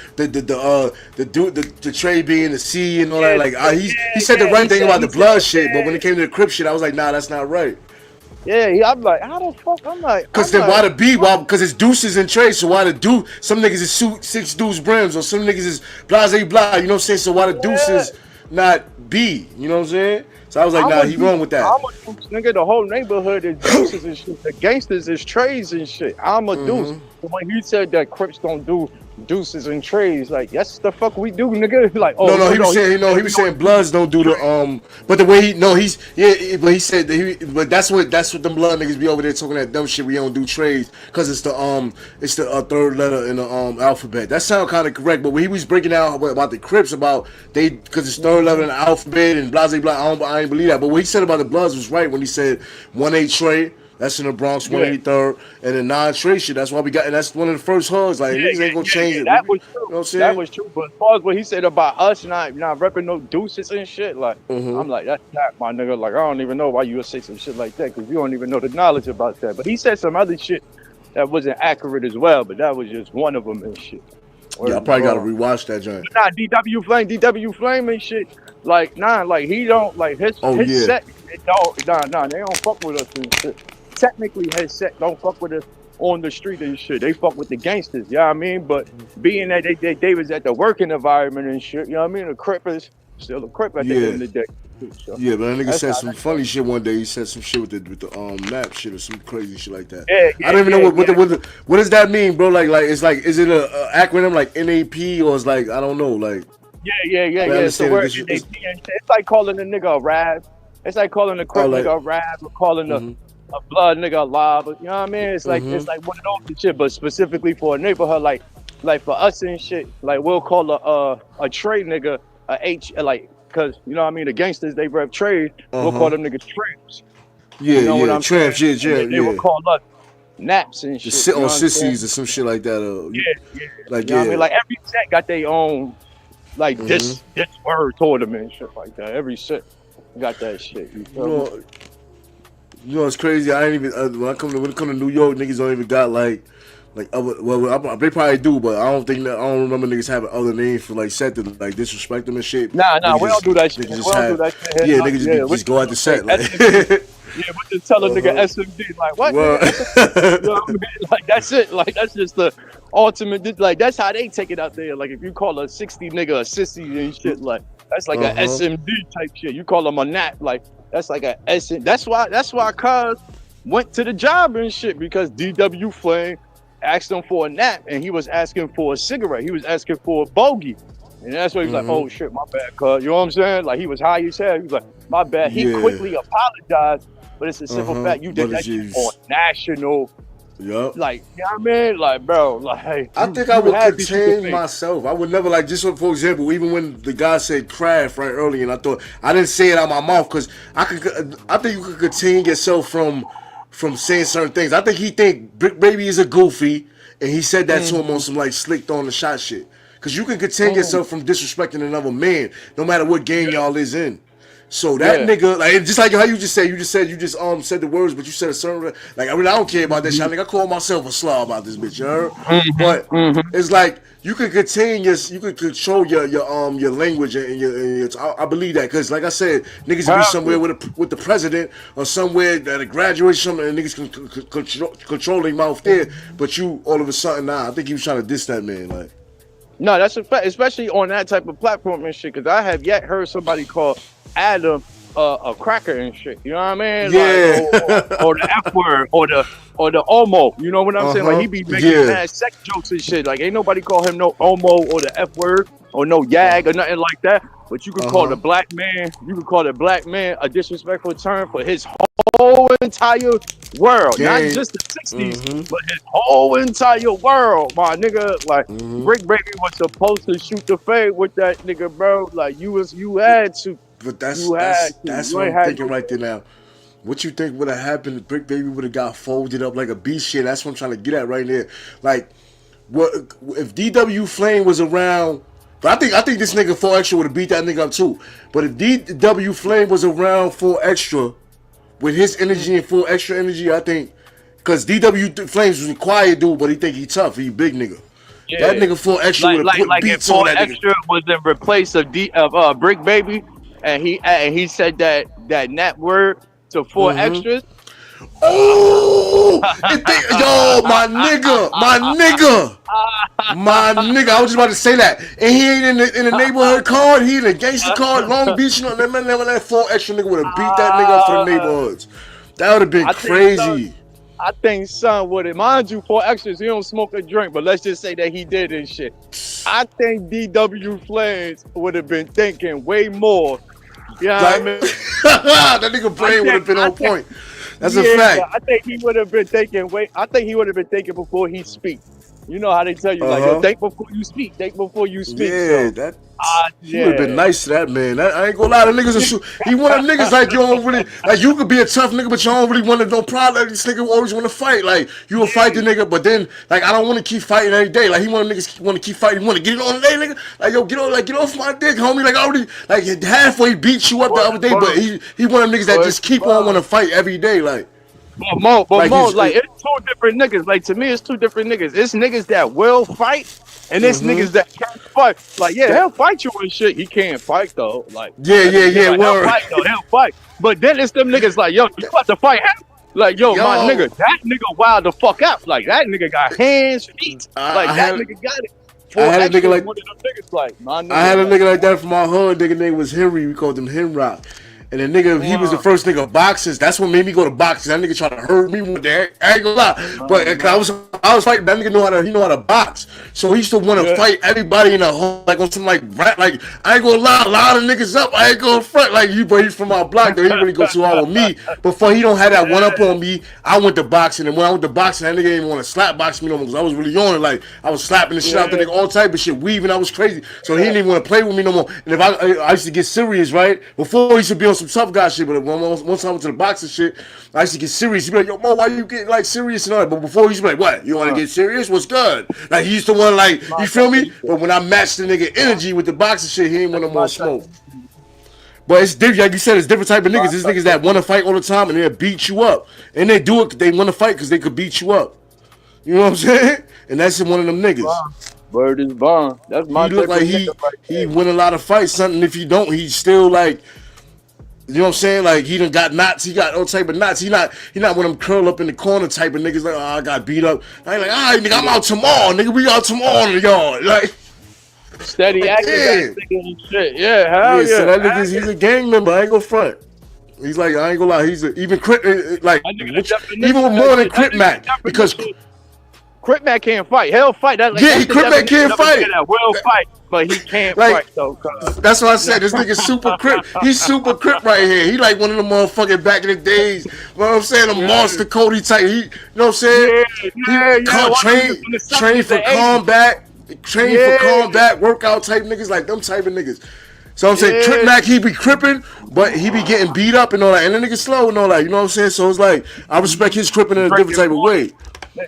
trade being the C and all that. Like he said the right thing about the blood shit, but when it came to the Crip shit, I was like, nah, that's not right. Yeah, I'm like, how the fuck? I'm like, because then why the B? Why? Because it's deuces and trades. So why the do? Some niggas is 6 deuce brims, or some niggas is blase blah. You know what I'm saying? So why the deuces not B? You know what I'm saying? So I was like, nah, he wrong with that. I'm a deuce, nigga. The whole neighborhood is deuces and shit. The gangsters is trades and shit. I'm a deuce. But when he said that Crips don't do deuces and trays. Like that's the fuck we do, nigga. Like No, he was saying, he was saying Bloods don't do the but the way but he said that but that's what them blood niggas be over there talking that dumb shit. We don't do trades because it's the third letter in the alphabet. That sound kind of correct, but when he was breaking out about the Crips because it's third letter in the alphabet and blah blah blah, I ain't believe that. But what he said about the Bloods was right when he said 1-8 trade. That's in the Bronx, 183rd, and then 9 Trey shit. That's why we got, and that's one of the first hoods. Like, niggas ain't gonna change it. That was true. You know what I'm saying? That was true. But as far as what he said about us not repping no deuces and shit, like, I'm like, that's not my nigga. Like, I don't even know why you would say some shit like that because you don't even know the knowledge about that. But he said some other shit that wasn't accurate as well, but that was just one of them and shit. Yeah, I probably gotta rewatch that joint. Nah, DW Flame and shit. Like, like he don't, like, his set, they don't fuck with us and shit. Technically, his set don't fuck with us on the street and shit. They fuck with the gangsters, you know what I mean? But being that they was at the working environment and shit, you know what I mean? The Crip is still a Crip at the end of the day. So, yeah, but that nigga said some funny shit one day. He said some shit with the nap shit or some crazy shit like that. I don't even know what does that mean, bro? Like is it a acronym like NAP or is like I don't know, like yeah. So it's like calling a nigga a Rab. It's like calling a Crip nigga a Rab or calling a blood nigga a lob. You know what I mean? It's like it's like one of those shit, but specifically for a neighborhood like for us and shit, like we'll call a trade nigga a H like. Cause you know what I mean, the gangsters they rep trade. We'll call them niggas tramps. Yeah, you know what I'm tramps. saying? They will call us naps and shit. Sit on sissies or some shit like that. Like you know what I mean? Like every set got their own like this word toward them and shit like that. Every set got that shit. You know it's crazy. I ain't even when it come to New York, niggas don't even got like other. Well, they probably do, but I don't remember niggas having other names for like set to like disrespect them and shit. Nah, we don't do that shit. Yeah, niggas just go out the set. Like, yeah, but just tell a nigga SMD like what? You know what I mean? Like that's it. Like that's just the ultimate. Like that's how they take it out there. Like if you call a 60 nigga a sissy and shit, like that's like a SMD type shit. You call them a nap, like that's like a SMD. That's why Cuz went to the job and shit because DW Flame asked him for a nap and he was asking for a cigarette. He was asking for a bogey. And that's why he was like, oh shit, my bad, cuz. You know what I'm saying? Like he was high as hell. He was like, my bad. He quickly apologized, but it's a simple fact. You did that shit on national. Yep. Like, you know what I mean? Like, bro, like I think I would contain myself. I would never like just for example, even when the guy said craft right early and I thought I didn't say it out my mouth because I think you could contain yourself from saying certain things. I think he think Brick Baby is a goofy, and he said that to him on some like slicked on the shot shit. Cause you can contain yourself from disrespecting another man, no matter what game y'all is in. So that nigga, like just like how you just said said the words, but you said a certain like I don't care about that shit. I call myself a slob about this bitch, you heard? But it's like you can control your language and your I believe that because like I said, niggas be somewhere with the president or somewhere at a graduation and niggas can control their mouth there, but you all of a sudden I think he was trying to diss that man like. No, that's a fact, especially on that type of platform and shit. Because I have yet heard somebody call Adam a cracker and shit. You know what I mean? Yeah. Like, or the F word or the homo. You know what I'm saying? Like he be making mad sex jokes and shit. Like ain't nobody call him no homo or the F word or no yag or nothing like that. But you could call the black man. You could call the black man a disrespectful term for his whole entire world, not just the 60s, but his whole entire world, my nigga. Like Brick Baby was supposed to shoot the fade with that nigga, bro. Like you had to. But that's what I'm thinking right there now. What you think would have happened if Brick Baby would have got folded up like a beast shit? That's what I'm trying to get at right there. Like, what if DW Flame was around? But I think this nigga 4Xtra would have beat that nigga up too. But if DW Flame was around 4Xtra with his energy and 4Xtra energy, I think because DW Flames was a quiet dude, but he think he tough. He big nigga. Yeah. That nigga 4Xtra would have put beats on that nigga. 4Xtra was in replace of Brick Baby, and he said that nap word to 4Xtras. Oh, yo, my nigga. I was just about to say that. And he ain't in the neighborhood card. He in the gangster card, Long Beach. You know, that 4Xtra nigga would have beat that nigga up for the neighborhoods. That would have been crazy. I think son would have, mind you, for extras, he don't smoke or drink, but let's just say that he did and shit. I think DW Flames would have been thinking way more. You know what I mean? That nigga brain would have been on point. That's a fact. I think he would have been thinking before he speaks. You know how they tell you, like, yo, think before you speak. Think before you speak. Yeah, so. He would have been nice to that man. I ain't gonna lie, the niggas he one of them niggas like you don't really like. You could be a tough nigga, but you don't really want to no problem. This nigga always want to fight. Like you will fight the nigga, but then like I don't want to keep fighting every day. Like he want niggas want to keep fighting. He want to get it on the day, nigga. Like yo, get off my dick, homie. Like I already like halfway beat you up the other day, but he one of them niggas that just keep on want to fight every day. Like. But Mo, like it's two different niggas. Like to me, it's two different niggas. It's niggas that will fight, and it's niggas that can't fight. Like he'll fight you and shit. He can't fight though. Like yeah. Like, he'll fight though. He'll fight. But then it's them niggas like yo, you about to fight him? Like yo, my nigga, that nigga wild the fuck out. Like that nigga got hands, feet. That nigga got it. I had a nigga like one of them niggas, like my nigga, I had a nigga like that from my hood. Nigga name was Henry. We called him Henrock. And the nigga, he was the first nigga boxers. That's what made me go to boxing. That nigga tried to hurt me with that. I ain't gonna lie, but I was fighting. That nigga know how to box. So he used to want to fight everybody in the whole like on some like rap. Like I ain't gonna lie, a lot of niggas up. I ain't gonna front like you, but he's from my block. Though he really go too hard with me. Before he don't have that one up on me, I went to boxing. And when I went to boxing, that nigga didn't want to slap box me no more because I was really on it. Like I was slapping the shit out the nigga, all type of shit, weaving. I was crazy. So he didn't even want to play with me no more. And if I used to get serious, right? Before he used to be on some tough guy shit, but once I went to the boxing shit, I used to get serious. He'd be like, yo, Mo, why you getting like serious and all that? But before he used to be like, what? You want to get serious? What's good? Like he used to want to like, you feel me? But when I matched the nigga energy with the boxing shit, he ain't want no more smoke. But it's different, like you said, it's different type of niggas. There's niggas that want to fight all the time and they'll beat you up. And they do it, they want to fight because they could beat you up. You know what I'm saying? And that's one of them niggas. Word is bond. That's my he look like he win a lot of fights. Something if you don't, he's still like, you know what I'm saying? Like he done got knots. He got all type of knots. He not one of them curl up in the corner type of niggas like, oh, I got beat up. I ain't like, all right, nigga, I'm out tomorrow, nigga. We out tomorrow in the yard. Like steady acting and shit. Yeah, hell yeah. So that nigga, he's a gang member. I ain't gonna front. He's like, I ain't gonna lie. He's even Crip, like even more than Crip Mac because Crip Mac can't fight. He'll fight. Crip Mac can't fight. That will fight, but he can't fight though. That's what I said. This nigga super Crip. He's super Crip right here. He like one of the motherfucking back in the days. You know what I'm saying? A monster Cody type. He, you know what I'm saying? Train for combat. Train for combat. Workout type niggas like them type of niggas. So I'm saying Crip Mac, he be cripping, but he be getting beat up and all that. And the nigga slow and all that. You know what I'm saying? So it's like I respect his cripping in a different type of way.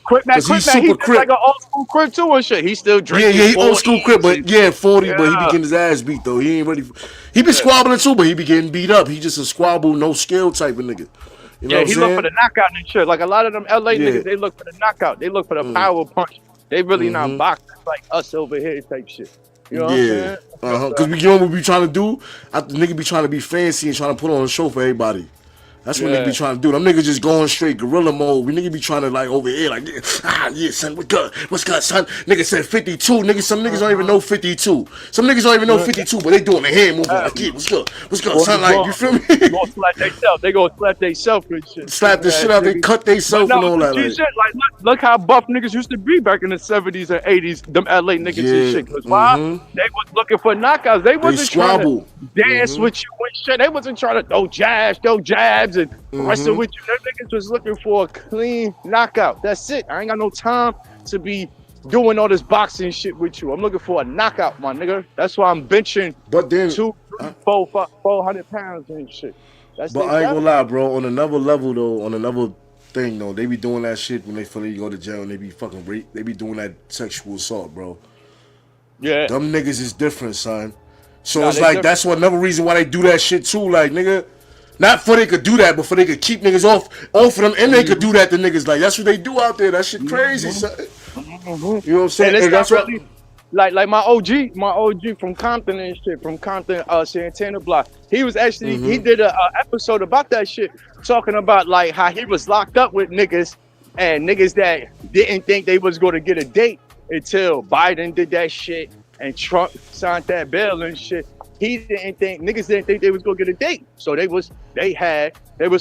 Crip Mac, he's like an old school Crip too and shit. He still drinking. Yeah, he old school Crip, but 40, but he be getting his ass beat though. He ain't ready. He be squabbling too, but he be getting beat up. He just a squabble, no skill type of nigga. You know what I'm he look for the knockout and shit. Like a lot of them LA niggas, they look for the knockout. They look for the power punch. They really not boxing like us over here type shit. You know what I'm saying? Because you know what we be trying to do? The nigga be trying to be fancy and trying to put on a show for everybody. That's what nigga be trying to do. Them niggas just going straight gorilla mode. We nigga be trying to like over here like, yeah, son, what's good, son? Nigga said 52. Nigga, some niggas don't even know 52. Some niggas don't even know 52, but they doing the hand movement like, yeah, what's good, son? Like, you feel me? They gonna slap theyself. They gonna slap theyself and shit. Slap the shit out. They cut theyself and all that. Like, look how buff niggas used to be back in the 70s and 80s. Them LA niggas and shit. Cause why? They was looking for knockouts. They wasn't trying to dance with you and shit. They wasn't trying to throw jabs and wrestle with you. Them niggas was looking for a clean knockout. That's it. I ain't got no time to be doing all this boxing shit with you. I'm looking for a knockout, my nigga. That's why I'm benching 400 pounds and shit. But I ain't gonna lie, bro. On another level though, on another thing though, they be doing that shit when they feel they go to jail and they be fucking rape. They be doing that sexual assault, bro. Yeah. Them niggas is different, son. So it's like that's another reason why they do that shit too. Like, nigga, not for they could do that, but for they could keep niggas off of them, and they could do that to niggas. Like, that's what they do out there. That shit crazy, son. You know what I'm saying? And that's really, like my OG from Compton and shit, from Compton, Santana Block. He was actually he did a episode about that shit, talking about like how he was locked up with niggas and niggas that didn't think they was gonna get a date until Biden did that shit and Trump signed that bill and shit. Niggas didn't think they was gonna get a date, so they was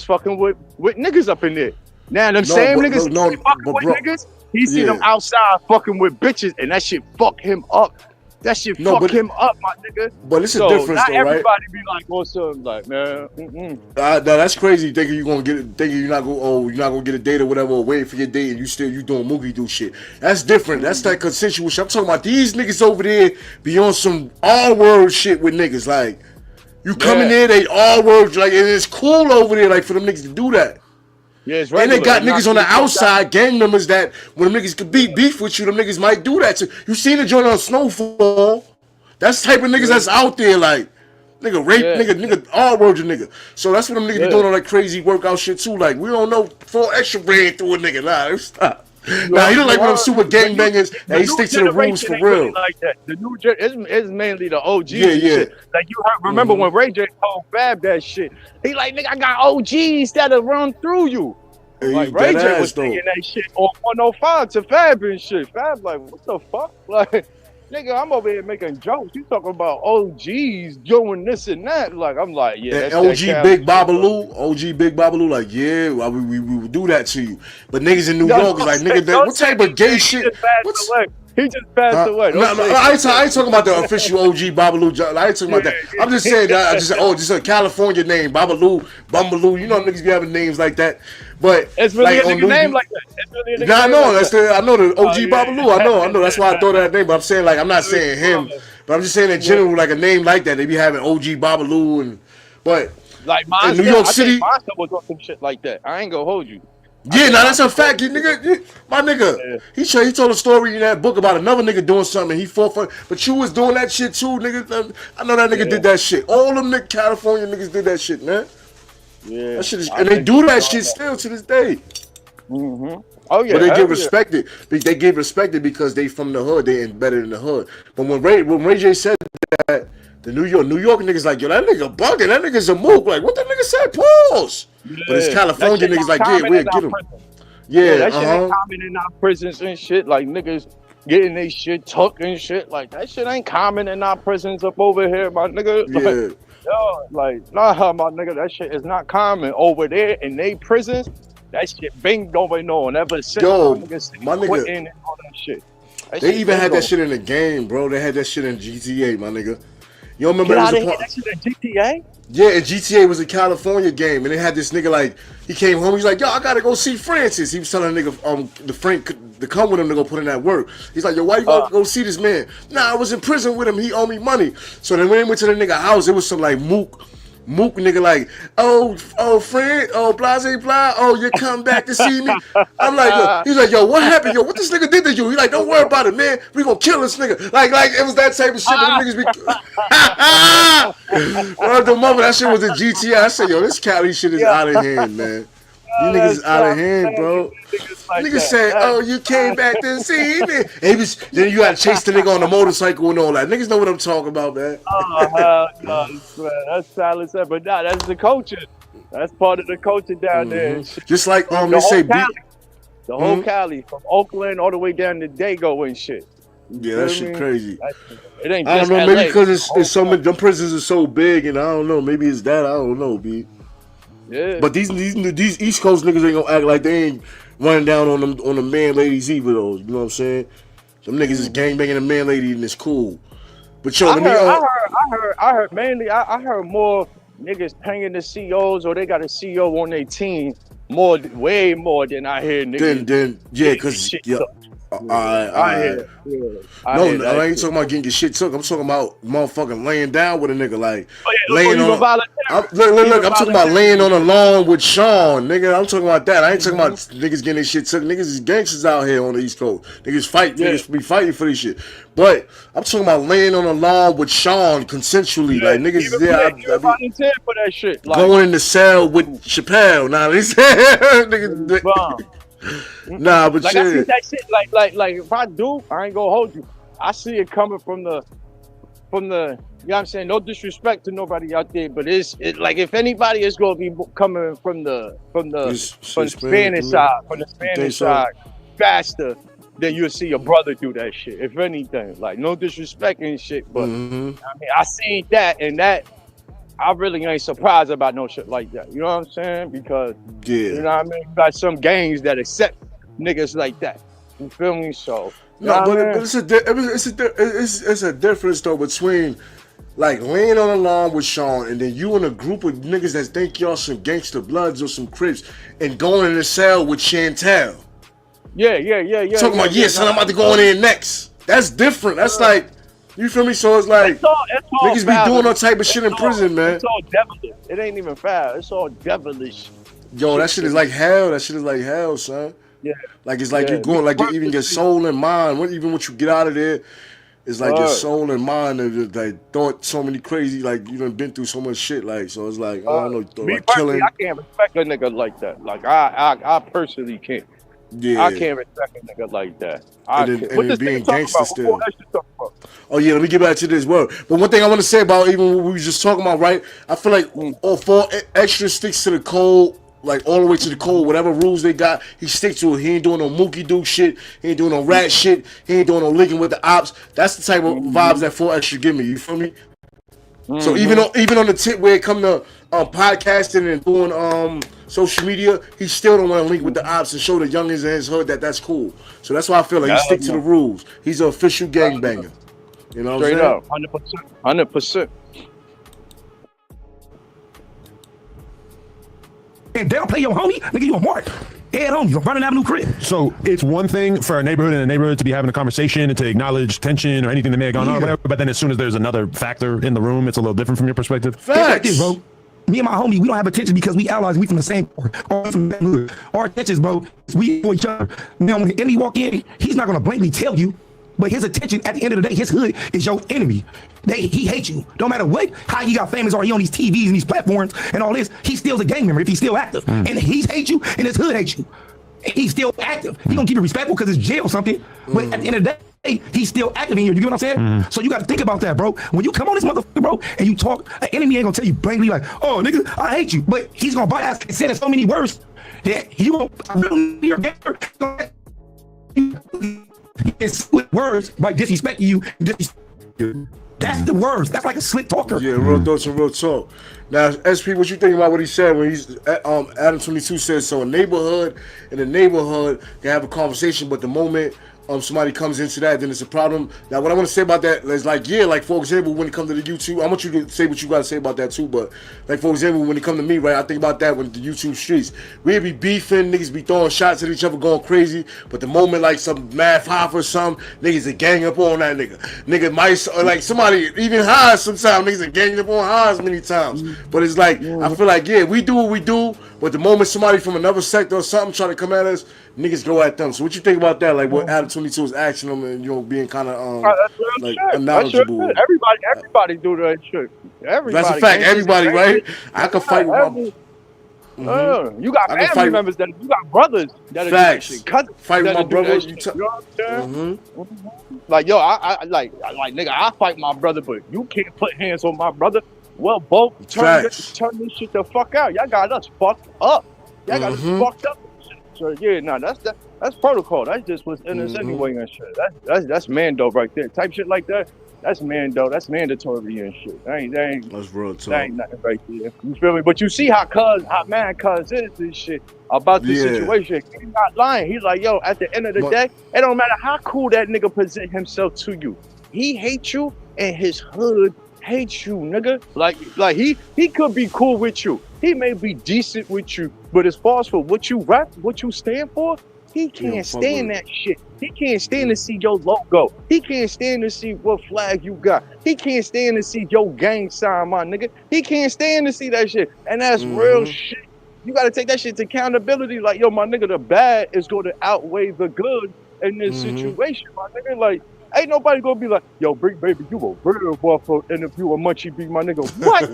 fucking with niggas up in there. Now them same but, niggas no, fucking but with bro, niggas, he see them yeah. outside fucking with bitches, and that shit fuck him up. That shit fuck him up, my nigga. But it's a So difference, not though, right? everybody be like, what's up? Like, man, Now that's crazy. Thinking you're gonna get it, thinking you're not gonna get a date or whatever, or wait for your date, and you doing Moogie do shit. That's different. That's that consensual shit. I'm talking about these niggas over there be on some all world shit with niggas. Like you come in there, they all world like, and it's cool over there, like for them niggas to do that. yeah, it's And regular. they got niggas on the outside, gang members that when them niggas could beef with you, them niggas might do that. You seen the joint on Snowfall? That's the type of niggas that's out there, like nigga rape, nigga all words of nigga. So that's what them niggas be doing all that crazy workout shit too. Like we don't know 4 extra ran through a nigga. Nah, stop. Nah, he don't like when them super gangbangers and he stick to the rules for real. Really like that. The new it's mainly the OGs. Yeah. Shit. Like you heard, remember when Ray J told Fab that shit? He like, nigga, I got OGs that'll run through you. Hey, like Ray J was though. thinking that shit on 105 to Fab and shit. Fab like, what the fuck? Like, nigga, I'm over here making jokes. You talking about OGs doing this and that? Like, I'm like, yeah. That's OG Big Babalu, like, yeah, well, we would do that to you. But niggas in New York is like, nigga, what type of gay shit? He just passed away. I ain't talking about the official OG Babalu. I ain't talking about that. I'm just saying that. Just a California name, Babalu, Bumbaloo. You know, niggas be having names like that. But it's really a nigga name like that. It's really a nigga I know. Like I know the OG Babalu. I know. That's why I thought that name. But I'm saying, like, I'm not saying him. But I'm just saying in general, like a name like that, they be having OG Babalu and. But like in New York City, Monster was on some shit like that. I ain't gonna hold you. Yeah, that's a fact, nigga. My nigga, he told a story in that book about another nigga doing something. He fought for, but you was doing that shit too, nigga. I know that nigga did that shit. All them California niggas did that shit, man. Yeah, that shit is, and they do that shit still to this day. Mm-hmm. Oh yeah, but they get respected. They get respected because they from the hood. They embedded in the hood. But when Ray J said that, the New York niggas like, yo, that nigga bugging. That nigga's a mook. Like, what that nigga said? Pause. Yeah. But it's California niggas like, yeah, we'll get him. Yeah, that shit ain't common in our prisons and shit. Like niggas getting they shit tucked and shit. Like that shit ain't common in our prisons up over here, my nigga. Yeah. Nah, my nigga, that shit is not common over there in they prisons. That shit been going on ever since. Yo, my nigga, and all that shit. They even had that shit in the game, bro. They had that shit in GTA, my nigga. You don't remember that shit in GTA? Yeah, and GTA was a California game, and they had this nigga like he came home. He's like, "Yo, I gotta go see Francis." He was telling a nigga the Frank to come with him to go put in that work. He's like, "Yo, why you go see this man?" Nah, I was in prison with him. He owed me money. So then when they went to the nigga house, it was some like mook nigga like, oh friend, blase blah, you come back to see me. I'm like, yo, he's like, yo, what happened? Yo, what this nigga did to you? He's like, don't worry about it, man. We gonna kill this nigga. Like it was that type of shit. Niggas be the moment that shit was in GTA, I said, yo, this Cali shit is out of hand, man. You niggas is out of hand, bro. Niggas say, oh, you came back to see me. Then you gotta chase the nigga on the motorcycle and all that. Niggas know what I'm talking about, man. That's silent, but nah, that's the culture. That's part of the culture down there. Just like they say, the whole Cali, from Oakland all the way down to Dago and shit. Yeah, that shit crazy. It ain't. I don't know, maybe because it's so many. Them prisons are so big, and I don't know. Maybe it's that. I don't know, B. Yeah. But these East Coast niggas ain't gonna act like they ain't running down on the man ladies either though. You know what I'm saying? Them niggas is gangbanging a man lady and it's cool. But yo, I heard mainly. I heard more niggas paying the COs or they got a CO on their team way more than I hear niggas. Then yeah, cause I ain't talking about getting your shit took. I'm talking about motherfucking laying down with a nigga like laying on. Look, I'm talking about laying on a lawn with Sean, nigga. I'm talking about that. I ain't talking about niggas getting their shit took. Niggas is gangsters out here on the East Coast. Niggas be fighting for this shit. But I'm talking about laying on a lawn with Sean consensually. Like niggas I volunteer for that shit. Like, going in the cell with Chappelle. Nah, they said niggas. Nah, but like, I see that shit. Like if I do, I ain't gonna hold you. I see it coming from the. You know what I'm saying? No disrespect to nobody out there, but it's like if anybody is gonna be coming from the Spanish side, faster, then you'll see your brother do that shit. If anything, like no disrespect and shit, but I mean I seen that and that I really ain't surprised about no shit like that. You know what I'm saying? Because you know Yeah. what I mean. You got some gangs that accept niggas like that. You feel me? So you know No, what I mean? but it's a difference though between like laying on the lawn with Sean and then you and a group of niggas that think y'all some gangster bloods or some Crips and going in the cell with Chantel. Yeah. Talking about son, I'm about to go in there next. That's different. That's like, you feel me? So it's like It's all niggas be doing all type of shit in prison, man. It's all devilish. It ain't even foul. It's all devilish. Yo, that shit is like hell. That shit is like hell, son. Yeah. Like it's like you're going, like even your soul and mind. Even once you get out of there, it's like your soul and mind and like thought so many crazy, like you done been through so much shit. Like so, it's like I don't know, Me like personally, killing. I can't respect a nigga like that. Like I personally can't. Yeah. I can't respect a nigga like that. And then being gangster still. What you talking about? Oh yeah, let me get back to this word. But one thing I want to say about even what we were just talking about, right? I feel like all four extra sticks to the code, like all the way to the code. Whatever rules they got, he sticks to it. He ain't doing no mookie duke shit. He ain't doing no rat shit. He ain't doing no linking with the ops. That's the type of vibes that 4 Extra give me. You feel me? So even on the tip where it come to podcasting and doing social media, he still don't want to link with the ops and show the youngins in his hood that that's cool. So that's why I feel like he stick to the rules. He's an official gangbanger. You know what I'm saying? Straight up, 100%. And downplay your homie, nigga, you a mark. Head on, you're running Avenue crib. So it's one thing for a neighborhood and a neighborhood to be having a conversation and to acknowledge tension or anything that may have gone on or whatever, but then as soon as there's another factor in the room, it's a little different from your perspective. It's like this, bro. Me and my homie, we don't have attention because we allies. We from the same or from the same hood. Our attentions, bro, we know each other. Now, when the enemy walk in, he's not gonna blankly tell you, but his attention at the end of the day, his hood is your enemy. He hates you. No matter what, how he got famous or he on these TVs and these platforms and all this, he still's a gang member if he's still active. And he hates you and his hood hates you. And he's still active. He gonna keep it respectful because it's jail or something. But at the end of the day, he's still active in here. You get what I'm saying? So you got to think about that, bro. When you come on this motherfucker, bro, and you talk, an enemy ain't gonna tell you blankly like, "Oh, nigga, I hate you," but he's gonna bite ass and say so many words that he won't. It's words by disrespecting you. That's the words. That's like a slick talker. Yeah, real thoughts and real talk. Now, SP, what you think about what he said when he's Adam 22 says so? In the neighborhood can have a conversation, but the moment somebody comes into that, then it's a problem. Now, what I want to say about that is like, yeah, like for example, when it comes to the YouTube, I want you to say what you got to say about that too. But like for example, when it comes to me, right, I think about that with the YouTube streets. We be beefing, niggas be throwing shots at each other, going crazy. But the moment like some mad hop or something, niggas are gang up on that nigga. Nigga might or like somebody even high sometimes. Niggas are ganging up on highs many times. But it's like I feel like we do what we do. But the moment somebody from another sector or something try to come at us, niggas go at them. So what you think about that? Like what Adam 22 is asking them and being kind of like knowledgeable. Everybody do that shit. Everybody. That's a fact. Everybody, right? I can fight with my. You got family members that you got brothers that are shit. Cousins fight with my brothers. You know what I'm saying? Like yo, I like nigga, I fight my brother, but you can't put hands on my brother. Well, both turn this shit the fuck out. Y'all got us fucked up. Y'all got us fucked up. So yeah, no, that's protocol. That's just what's in us anyway and shit. That's Mando right there. Type shit like that. That's Mando. That's mandatory and shit. That ain't that's real talk. That ain't nothing right there. You feel me? But you see how mad cuz is this shit about this situation. He's not lying. He's like, yo, at the end of the day, it don't matter how cool that nigga present himself to you. He hates you and his hood hates you, nigga. Like he could be cool with you. He may be decent with you, but as far as for what you rap, what you stand for, he can't stand that shit. He can't stand to see your logo. He can't stand to see what flag you got. He can't stand to see your gang sign, my nigga. He can't stand to see that shit. And that's real shit. You gotta take that shit to accountability. Like, yo, my nigga, the bad is going to outweigh the good in this situation, my nigga. Like, ain't nobody gonna be like, yo, Big Baby, you a real motherfucker, and if you a munchie beat, my nigga, what?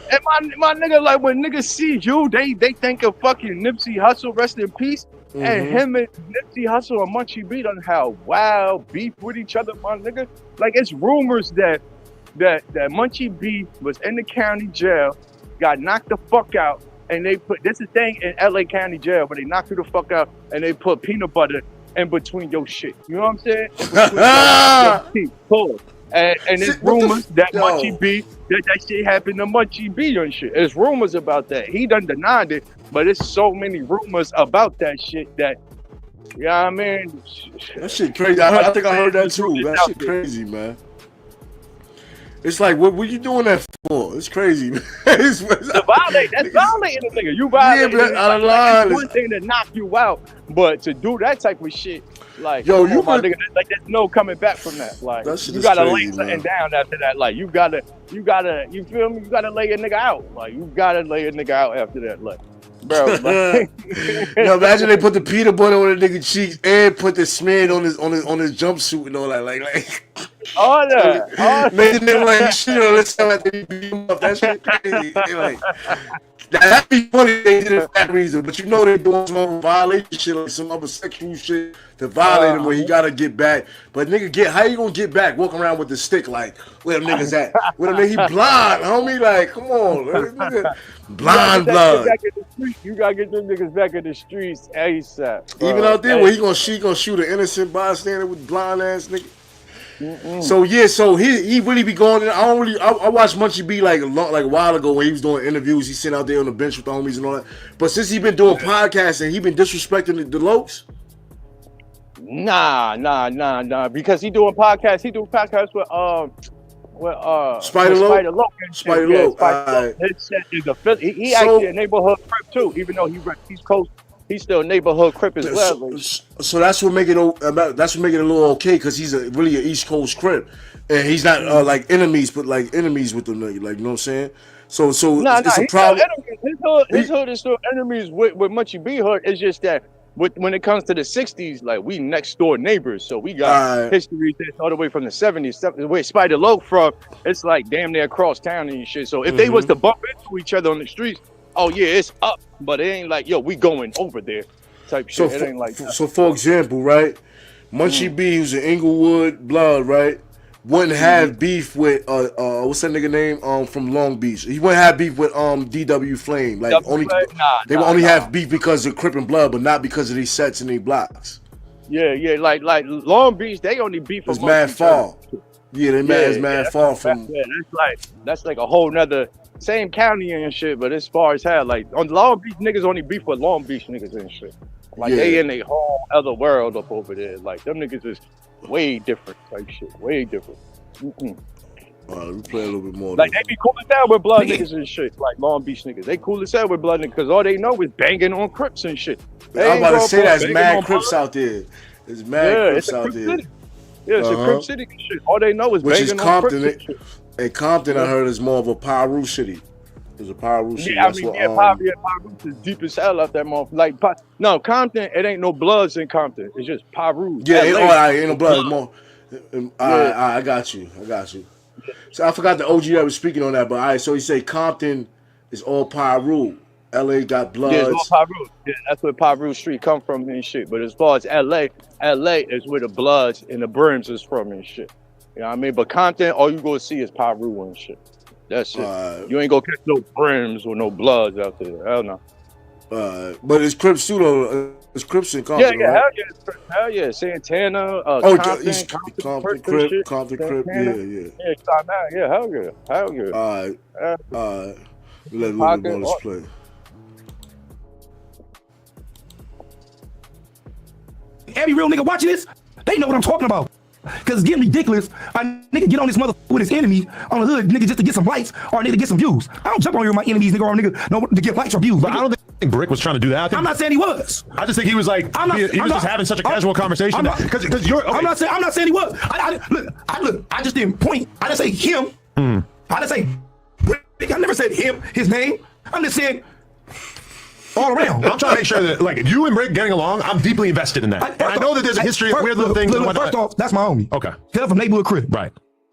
And my nigga, like, when niggas see you, they think of fucking Nipsey Hussle, rest in peace, and him and Nipsey Hussle and Munchie B done have wild beef with each other, my nigga. Like, it's rumors that Munchie B was in the county jail, got knocked the fuck out, and they put, this is a thing in LA County Jail, but they knocked you the fuck out, and they put peanut butter in between your shit. You know what I'm saying? In between your teeth. Pause. And it's Shit, what the rumors that yo. Munchie B, that shit happened to Munchie B and shit. There's rumors about that. He done denied it, but it's so many rumors about that shit that, you know what I mean? That shit crazy. I think I heard that too. That shit crazy, man. It's like, what you doing that for? It's crazy, man. That's violating a nigga. You violating. Yeah, but out of line. It's one thing to knock you out, but to do that type of shit, like, yo, you my nigga, like, there's no coming back from that. Like, that you gotta crazy, lay something down after that. Like, you gotta, you feel me? You gotta lay a nigga out. Like, you gotta lay a nigga out after that. Like, bro. Like, yo, imagine they put the peanut butter on the nigga cheeks and put the smear on his jumpsuit and all that. Like. all that. Making them like shit on this time after they beat him up. That shit crazy. Like, that'd be funny if they did it for that reason, but you know they're doing some other violation shit, like some other sexual shit to violate him where he gotta get back. But nigga, how you gonna get back? Walking around with the stick like, where them niggas at? Where them niggas? He blind, homie. Like, come on, nigga. Blind blood. You gotta get them niggas back in the streets ASAP. Even out there where he gonna shoot an innocent bystander with blind ass nigga. So yeah, so he really be going in. I watched Munchie B like a while ago when he was doing interviews. He's sitting out there on the bench with the homies and all that. But since he been doing podcasts and he been disrespecting the Lokes. Nah. Because he doing podcasts. He doing podcasts with Spider Loke. Spider Loke. He actually a neighborhood crip too, even though he's close. He's still a neighborhood crip as well. So that's what make it a little okay because he's really an East Coast crip, and he's not like enemies, but like enemies with them. Like, you know what I'm saying? So it's a problem. His hood is still enemies with Munchie B hood. It's just that when it comes to the 60s, like we next door neighbors, so we got history that's all the way from the 70s. Where Spider Loke from, it's like damn near across town and shit. So if they was to bump into each other on the streets, oh yeah, it's up, but it ain't like, yo, we going over there type shit. It ain't like that. So for example, right, Munchie B, who's an Inglewood blood, right, wouldn't have beef with what's that nigga name from Long Beach. He wouldn't have beef with DW Flame. Like they would only have beef because of Crip and Blood, but not because of these sets and these blocks. Yeah, like Long Beach, they only beef it's mad far. Yeah, they mad far from. Yeah, that's like a whole nother. Same county and shit, but as far as how, like, on Long Beach, niggas only beef with Long Beach niggas and shit. Like, they in a whole other world up over there. Like, them niggas is way different type shit. Way different. We play a little bit more. Like, they be cool as hell with blood niggas and shit. Like, Long Beach niggas. They cool as hell with blood niggas because all they know is banging on Crips and shit. I'm about to say that's mad Crips out there. There's mad Crips out there. Yeah, it's a Crip City and shit. All they know is banging on Crips and shit. And Compton, I heard, is more of a Piru city. There's a Piru city. Yeah, Piru is deep as hell out that motherfucker. Like, no, Compton, it ain't no Bloods in Compton. It's just Piru. Yeah, ain't no Bloods. More. I got you. So I forgot the OG that was speaking on that, but all right, so he said Compton is all Piru. LA got Bloods. Yeah, it's all Piru. Yeah, that's where Piru Street come from and shit. But as far as LA is where the Bloods and the Brims is from and shit. You know what I mean? But Compton, all you gonna see is Piru and shit. That's it. You ain't gonna catch no Brims or no Bloods out there. Hell no. But it's Crips too, though. It's Crips in Compton, yeah, right? hell yeah. Santana, Compton, Crip, yeah. Yeah, hell yeah. All right. Let a little bit more let's play. Every real nigga watching this, they know what I'm talking about. Cause it's getting ridiculous. A nigga get on this mother with his enemy on the hood, nigga, just to get some likes or a nigga get some views. I don't jump on here with my enemies, nigga, or a nigga no, to get likes or views. But I don't think Brick was trying to do that. I'm not saying he was. I just think he was like he was just having such a casual conversation. Because you're. Okay. I'm not saying he was. I just didn't point. I didn't say him. I didn't say Brick. I never said him. His name. I'm just saying. All around. I'm trying to make sure that, like, if you and Brick getting along, I'm deeply invested in that. I know that there's a history of weird little things. First off, that's my homie. Okay. He's from neighborhood crib. Right.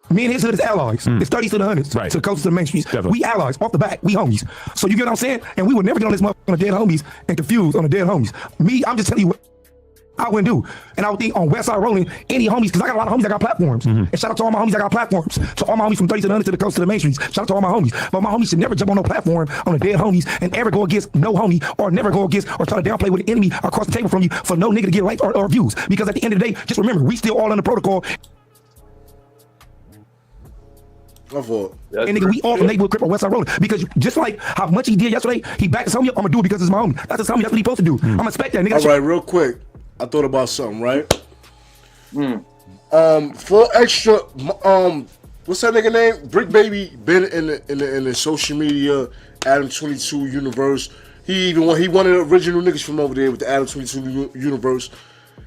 Me and his hood is allies. It's 30s to the 100s. Right. To the coast to the main streets. Definitely. We allies. Off the back, we homies. So you get what I'm saying? And we would never get on this motherfucker on the dead homies and confused on the dead homies. Me, I'm just telling you what I wouldn't do. And I would think on Westside Rolling, any homies, because I got a lot of homies that got platforms. And shout out to all my homies that got platforms. To all my homies from 30s to the 100s to the coast to the main streets. Shout out to all my homies. But my homies should never jump on no platform on the dead homies and ever go against no homie or never go against or try to downplay with an enemy across the table from you for no nigga to get likes or views. Because at the end of the day, just remember, we still all under protocol. My fault. That's And nigga, we all from neighborhood crip on West Side Road. Because just like how much he did yesterday, he backed his homie up. I'm gonna do it because it's my homie. That's his homie. That's what he supposed to do. I'm gonna expect that nigga. All right, real quick. I thought about something, right? For extra, what's that nigga name? Brick Baby been in the social media Adam 22 universe. He one of the original niggas from over there with the Adam 22 universe.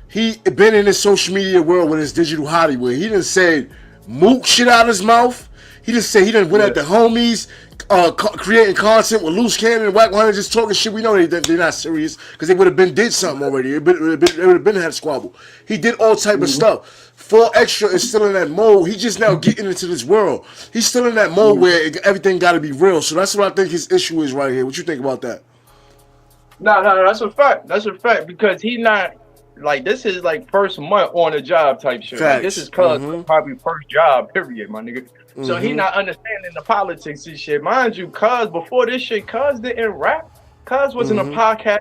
He been in the social media world with his digital Hollywood. He done said mook shit out of his mouth. He just said he done went at the homies, creating content with Loose Cannon and Whack 100 just talking shit. We know they're not serious because they would have been did something already. It would have been had a squabble. He did all type of stuff. Full Extra is still in that mode. He just now getting into this world. He's still in that mode where everything got to be real. So that's what I think his issue is right here. What you think about that? No, that's a fact. That's a fact because he not like this is like first month on the job type shit. Like, this is probably first job period, my nigga. So he not understanding the politics and shit. Mind you, cuz before this shit, cuz didn't rap. Cuz wasn't a podcaster.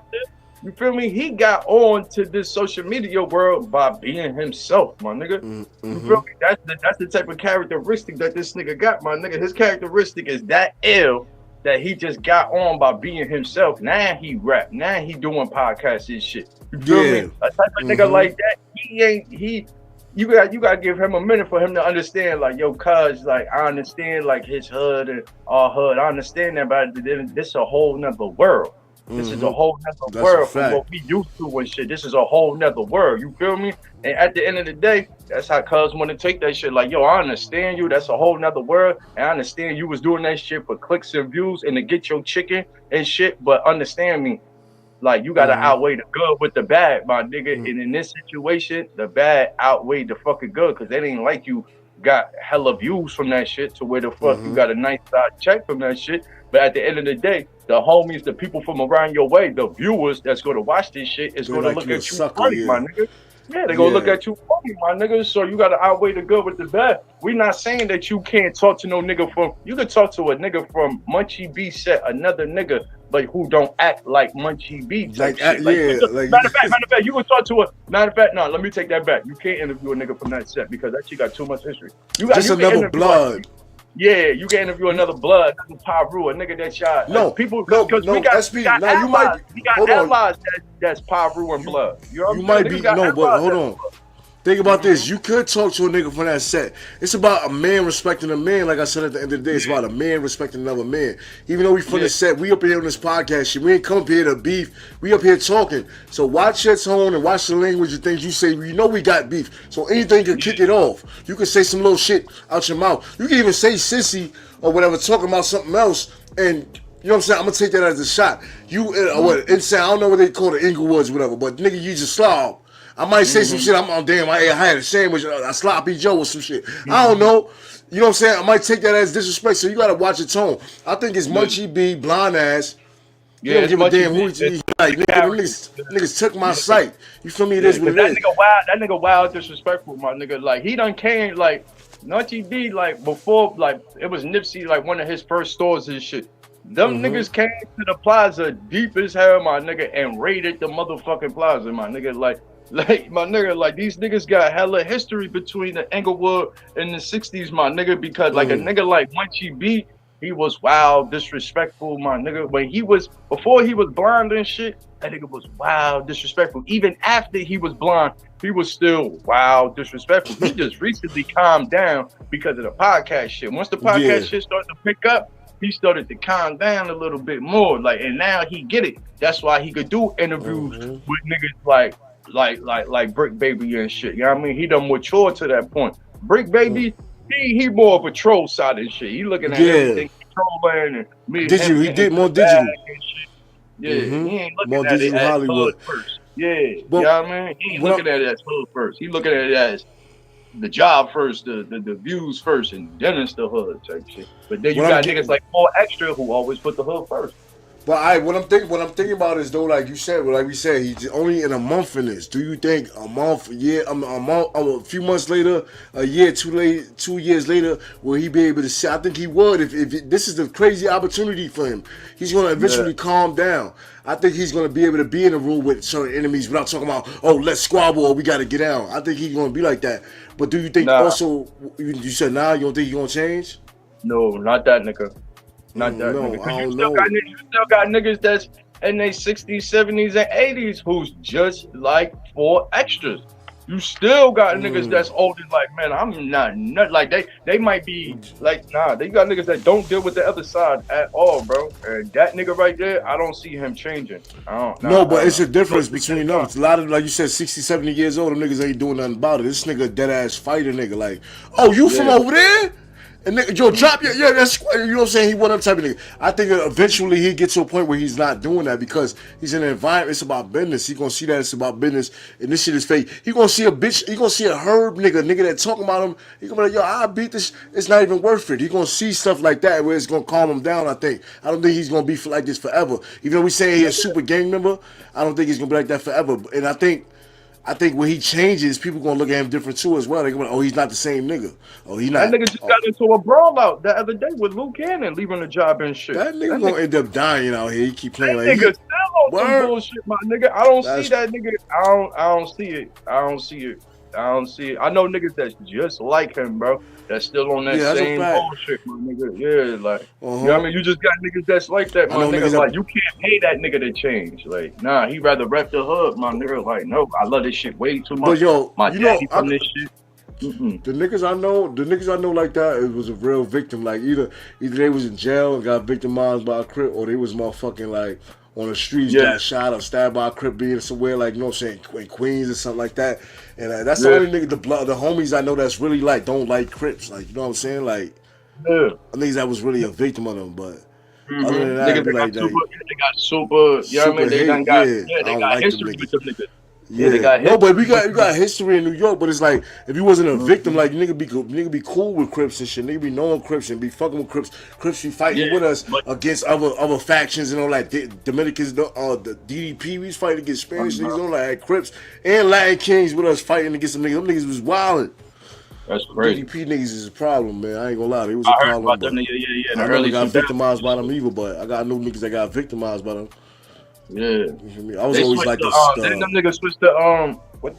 You feel me? He got on to this social media world by being himself, my nigga. You feel me? That's the type of characteristic that this nigga got, my nigga. His characteristic is that ill that he just got on by being himself. Now he rap. Now he doing podcasts and shit. You feel me? A type of nigga like that, you gotta give him a minute for him to understand, like, yo, cuz, like, I understand, like, his hood and our hood. I understand that, but this is a whole nother world. This is a whole nother world from what we used to and shit. This is a whole nother world. You feel me? And at the end of the day, that's how cuz want to take that shit. Like, yo, I understand you. That's a whole nother world. And I understand you was doing that shit for clicks and views and to get your chicken and shit. But understand me. Like, you gotta outweigh the good with the bad, my nigga. And in this situation, the bad outweighed the fucking good, because it ain't like you got hella views from that shit to where the fuck you got a nice side check from that shit. But at the end of the day, the homies, the people from around your way, the viewers that's gonna watch this shit is gonna look at you funny, my nigga. Yeah, they're gonna look at you funny, my nigga. So you gotta outweigh the good with the bad. We not saying that you can't talk to no nigga from, you can talk to a nigga from Munchie B set, another nigga, but who don't act like Munchie B type shit. Matter of fact, you can talk to a, matter of fact, no, let me take that back. You can't interview a nigga from that set because that shit got too much history. You got just another blood. Yeah, you can interview another blood, another Pyru, a nigga that shot. No, people, no, because no, we got, SP, we got now allies. you might, we got allies that's Pyru and blood. You know what I'm might saying? be, no, but hold on. Think about this. You could talk to a nigga from that set. It's about a man respecting a man. Like I said at the end of the day, it's about a man respecting another man. Even though we from the set, we up here on this podcast shit. We ain't come up here to beef. We up here talking. So watch your tone and watch the language and things you say. You know we got beef. So anything can kick it off. You can say some little shit out your mouth. You can even say sissy or whatever, talking about something else. And you know what I'm saying? I'm gonna take that as a shot. You inside, I don't know what they call it, Inglewoods or whatever, but nigga, you just slob. I might say some shit. I'm damn. I had a sandwich, a sloppy Joe or some shit. I don't know. You know what I'm saying? I might take that as disrespect. So you gotta watch your tone. I think it's Munchie B, blind ass. You don't give a damn who he's like. Niggas took my sight. You feel me? It is what it is. That nigga wild disrespectful, my nigga. Like, he done came, like, Munchie B, like, before, like, it was Nipsey, like, one of his first stores and shit. Them niggas came to the plaza deep as hell, my nigga, and raided the motherfucking plaza, my nigga. Like my nigga, like, these niggas got hella history between the Englewood and the 60s, my nigga, because like a nigga like Munchie B, he was wild, disrespectful, my nigga. Before he was blind and shit, that nigga was wild, disrespectful. Even after he was blind, he was still wild, disrespectful. He just recently calmed down because of the podcast shit. Once the podcast shit started to pick up, he started to calm down a little bit more. Like, and now he get it. That's why he could do interviews with niggas like Brick Baby and shit. You know what I mean? He done mature to that point. Brick Baby, he more of a troll side and shit. He looking at everything trolling and me. Digital, he did more digital. Yeah, he ain't looking more at digital it as Hollywood hood first. Yeah, you know what I mean? He ain't looking at it as hood first. He looking at it as the job first, the views first, and then it's the hood type shit. But then you got niggas like More Extra who always put the hood first. But what I'm thinking about is though, like you said, like we said, he's only in a month in this. Do you think a month, a few months later, a year, 2 years later, will he be able to say? I think he would. If this is the crazy opportunity for him, he's going to eventually calm down. I think he's going to be able to be in a room with certain enemies without talking about, oh, let's squabble or we got to get out. I think he's going to be like that. But do you think also, you said now, you don't think he's going to change? No, not that nigga. Not that No, nigga. 'Cause I you don't still know. got niggas, you still got niggas that's in their 60s, 70s, and 80s who's just like 4 extras. You still got niggas that's older, like, man, I'm not like they might be like, nah, they got niggas that don't deal with the other side at all, bro. And that nigga right there, I don't see him changing. No, but it's a difference Look, between them. A lot of, like you said, 60, 70 years old, them niggas ain't doing nothing about it. This nigga dead ass fighter nigga, like, oh, you from over there? And nigga, yo, drop your, yeah, that's, you know what I'm saying? He one of them type of nigga. I think eventually he get to a point where he's not doing that because he's in an environment, it's about business. He gonna see that it's about business and this shit is fake. He gonna see a bitch, he gonna see a herb nigga that talking about him. He gonna be like, yo, I beat this, it's not even worth it. He gonna see stuff like that where it's gonna calm him down, I think. I don't think he's gonna be like this forever. Even though we saying he's a super gang member, I don't think he's gonna be like that forever. And I think when he changes, people gonna look at him different too as well. They gonna, oh, he's not the same nigga. Oh, he's not. That nigga just got into a brawl out the other day with Luke Cannon leaving the job and shit. That nigga gonna end up dying out here. He keep playing that like nigga still on some bullshit, my nigga. I don't see that nigga. I don't see it. I don't see it. I don't see it. I know niggas that's just like him, bro. That's still on that same bullshit, my nigga. Yeah, like, you know what I mean? You just got niggas that's like that, my nigga. Like, you can't pay that nigga to change. Like, nah, he rather rep the hood, my nigga. Like, no, I love this shit way too much. But yo, my daddy from this shit. The niggas I know like that, it was a real victim. Like, either they was in jail and got victimized by a crip, or they was motherfucking like on the streets, got shot or stabbed by a crip being somewhere, like, you know what I'm saying, in Queens or something like that. And that's the only nigga, the homies I know that's really like, don't like crips. Like, you know what I'm saying? Like, niggas that was really a victim of them, but other than that, they like, they got super, you know what I mean? They done got, they got history with them niggas. Yeah, they got no, but we got history in New York. But it's like, if you wasn't a victim, like, nigga be cool with Crips and shit. Nigga be knowing Crips and be fucking with Crips. Crips be fighting with us against other factions and all that. Dominicans, the DDP, we was fighting against Spanish niggas, all like Crips and Latin Kings with us fighting against them niggas. Them niggas was wildin'. That's crazy. DDP niggas is a problem, man. I ain't gonna lie, it was a problem. About them, I never got victimized by them either, but I got no niggas that got victimized by them. Yeah, you feel me? I was always like this. Then them niggas switched to what?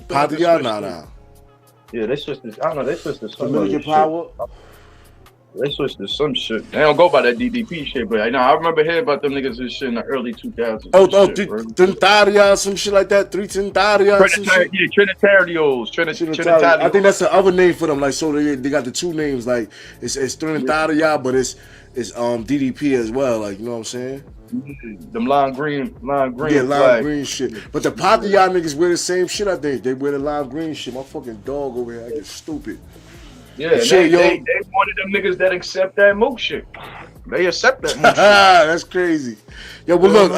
Patria now. Yeah, they switched to, I don't know, they switched to some Dominican Power. They switched to some shit. They don't go by that DDP shit, but I remember hearing about them niggas and shit in the early 2000s. Trinitaria, some shit like that. Trinitaria. Trinitarios. I think that's the other name for them. Like, so they got the two names. Like, it's Trinitaria, but it's DDP as well. Like, you know what I'm saying? Them lime green. Yeah, lime green shit. But the Patria niggas wear the same shit, I think. They wear the lime green shit. My fucking dog over here, I get stupid. Yeah, shit, they one of them niggas that accept that mook shit. They accept that mook shit. That's crazy. Yo, but look,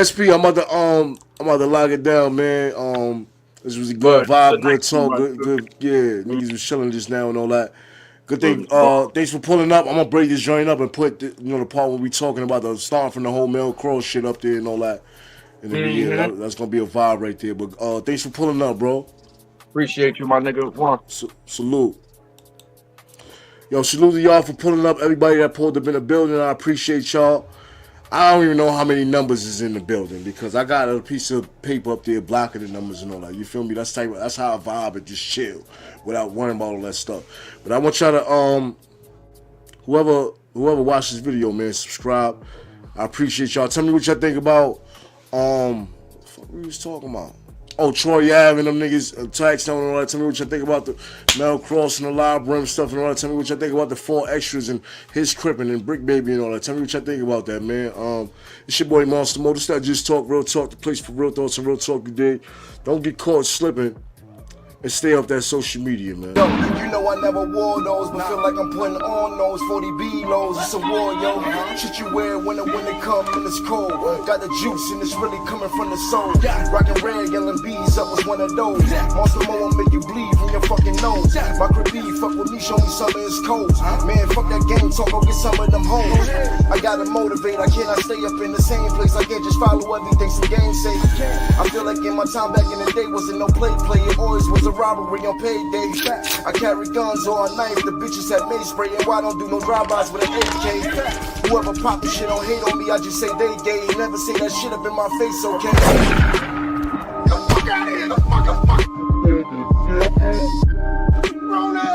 SP, I'm about to lock it down, man. This was a good vibe, good talk, good. Yeah, niggas was chilling just now and all that. Good thing. Thanks for pulling up. I'm gonna break this joint up and put the part where we talking about the starting from the whole Mel Kross shit up there and all that. And then that's gonna be a vibe right there. But thanks for pulling up, bro. Appreciate you, my nigga. Salute. Yo, salute to y'all for pulling up. Everybody that pulled up in the building, I appreciate y'all. I don't even know how many numbers is in the building because I got a piece of paper up there blocking the numbers and all that. You feel me? That's how I vibe and just chill without worrying about all that stuff. But I want y'all to whoever watched this video, man, subscribe. I appreciate y'all. Tell me what y'all think about what the fuck we was talking about? Oh, Troy Ave and them niggas, Taxstone and all that. Tell me what you think about the Mel Kross and the live Brim stuff and all that. Tell me what you think about the 4 extras and his cripping and Brick Baby and all that. Tell me what you think about that, man. It's your boy Monster Mo. This is not just talk, real talk, the place for real thoughts and real talk you dig. Don't get caught slipping and stay off that social media, man. Yo, you know I never wore those, but feel like I'm putting on those 40B lows. It's a war, yo. Shit you wear when the winter come and it's cold. Got the juice and it's really coming from the soul. Rockin' red, yelling bees up was one of those. Monster Mo will make you bleed from your fucking nose. My creepy, fuck with me, show me some of his codes. Man, fuck that game talk, I'll get some of them hoes. I gotta motivate, I cannot stay up in the same place. I can't just follow everything some games say. I feel like in my time back in the day wasn't no play. It always was a robbery on payday. I carry guns or a knife. The bitches have mace spray and why don't do no drive-bys with an AK. Whoever pop this shit don't hate on me, I just say they gay. Never say that shit up in my face, okay? The fuck out of here, the fuck. Grown ass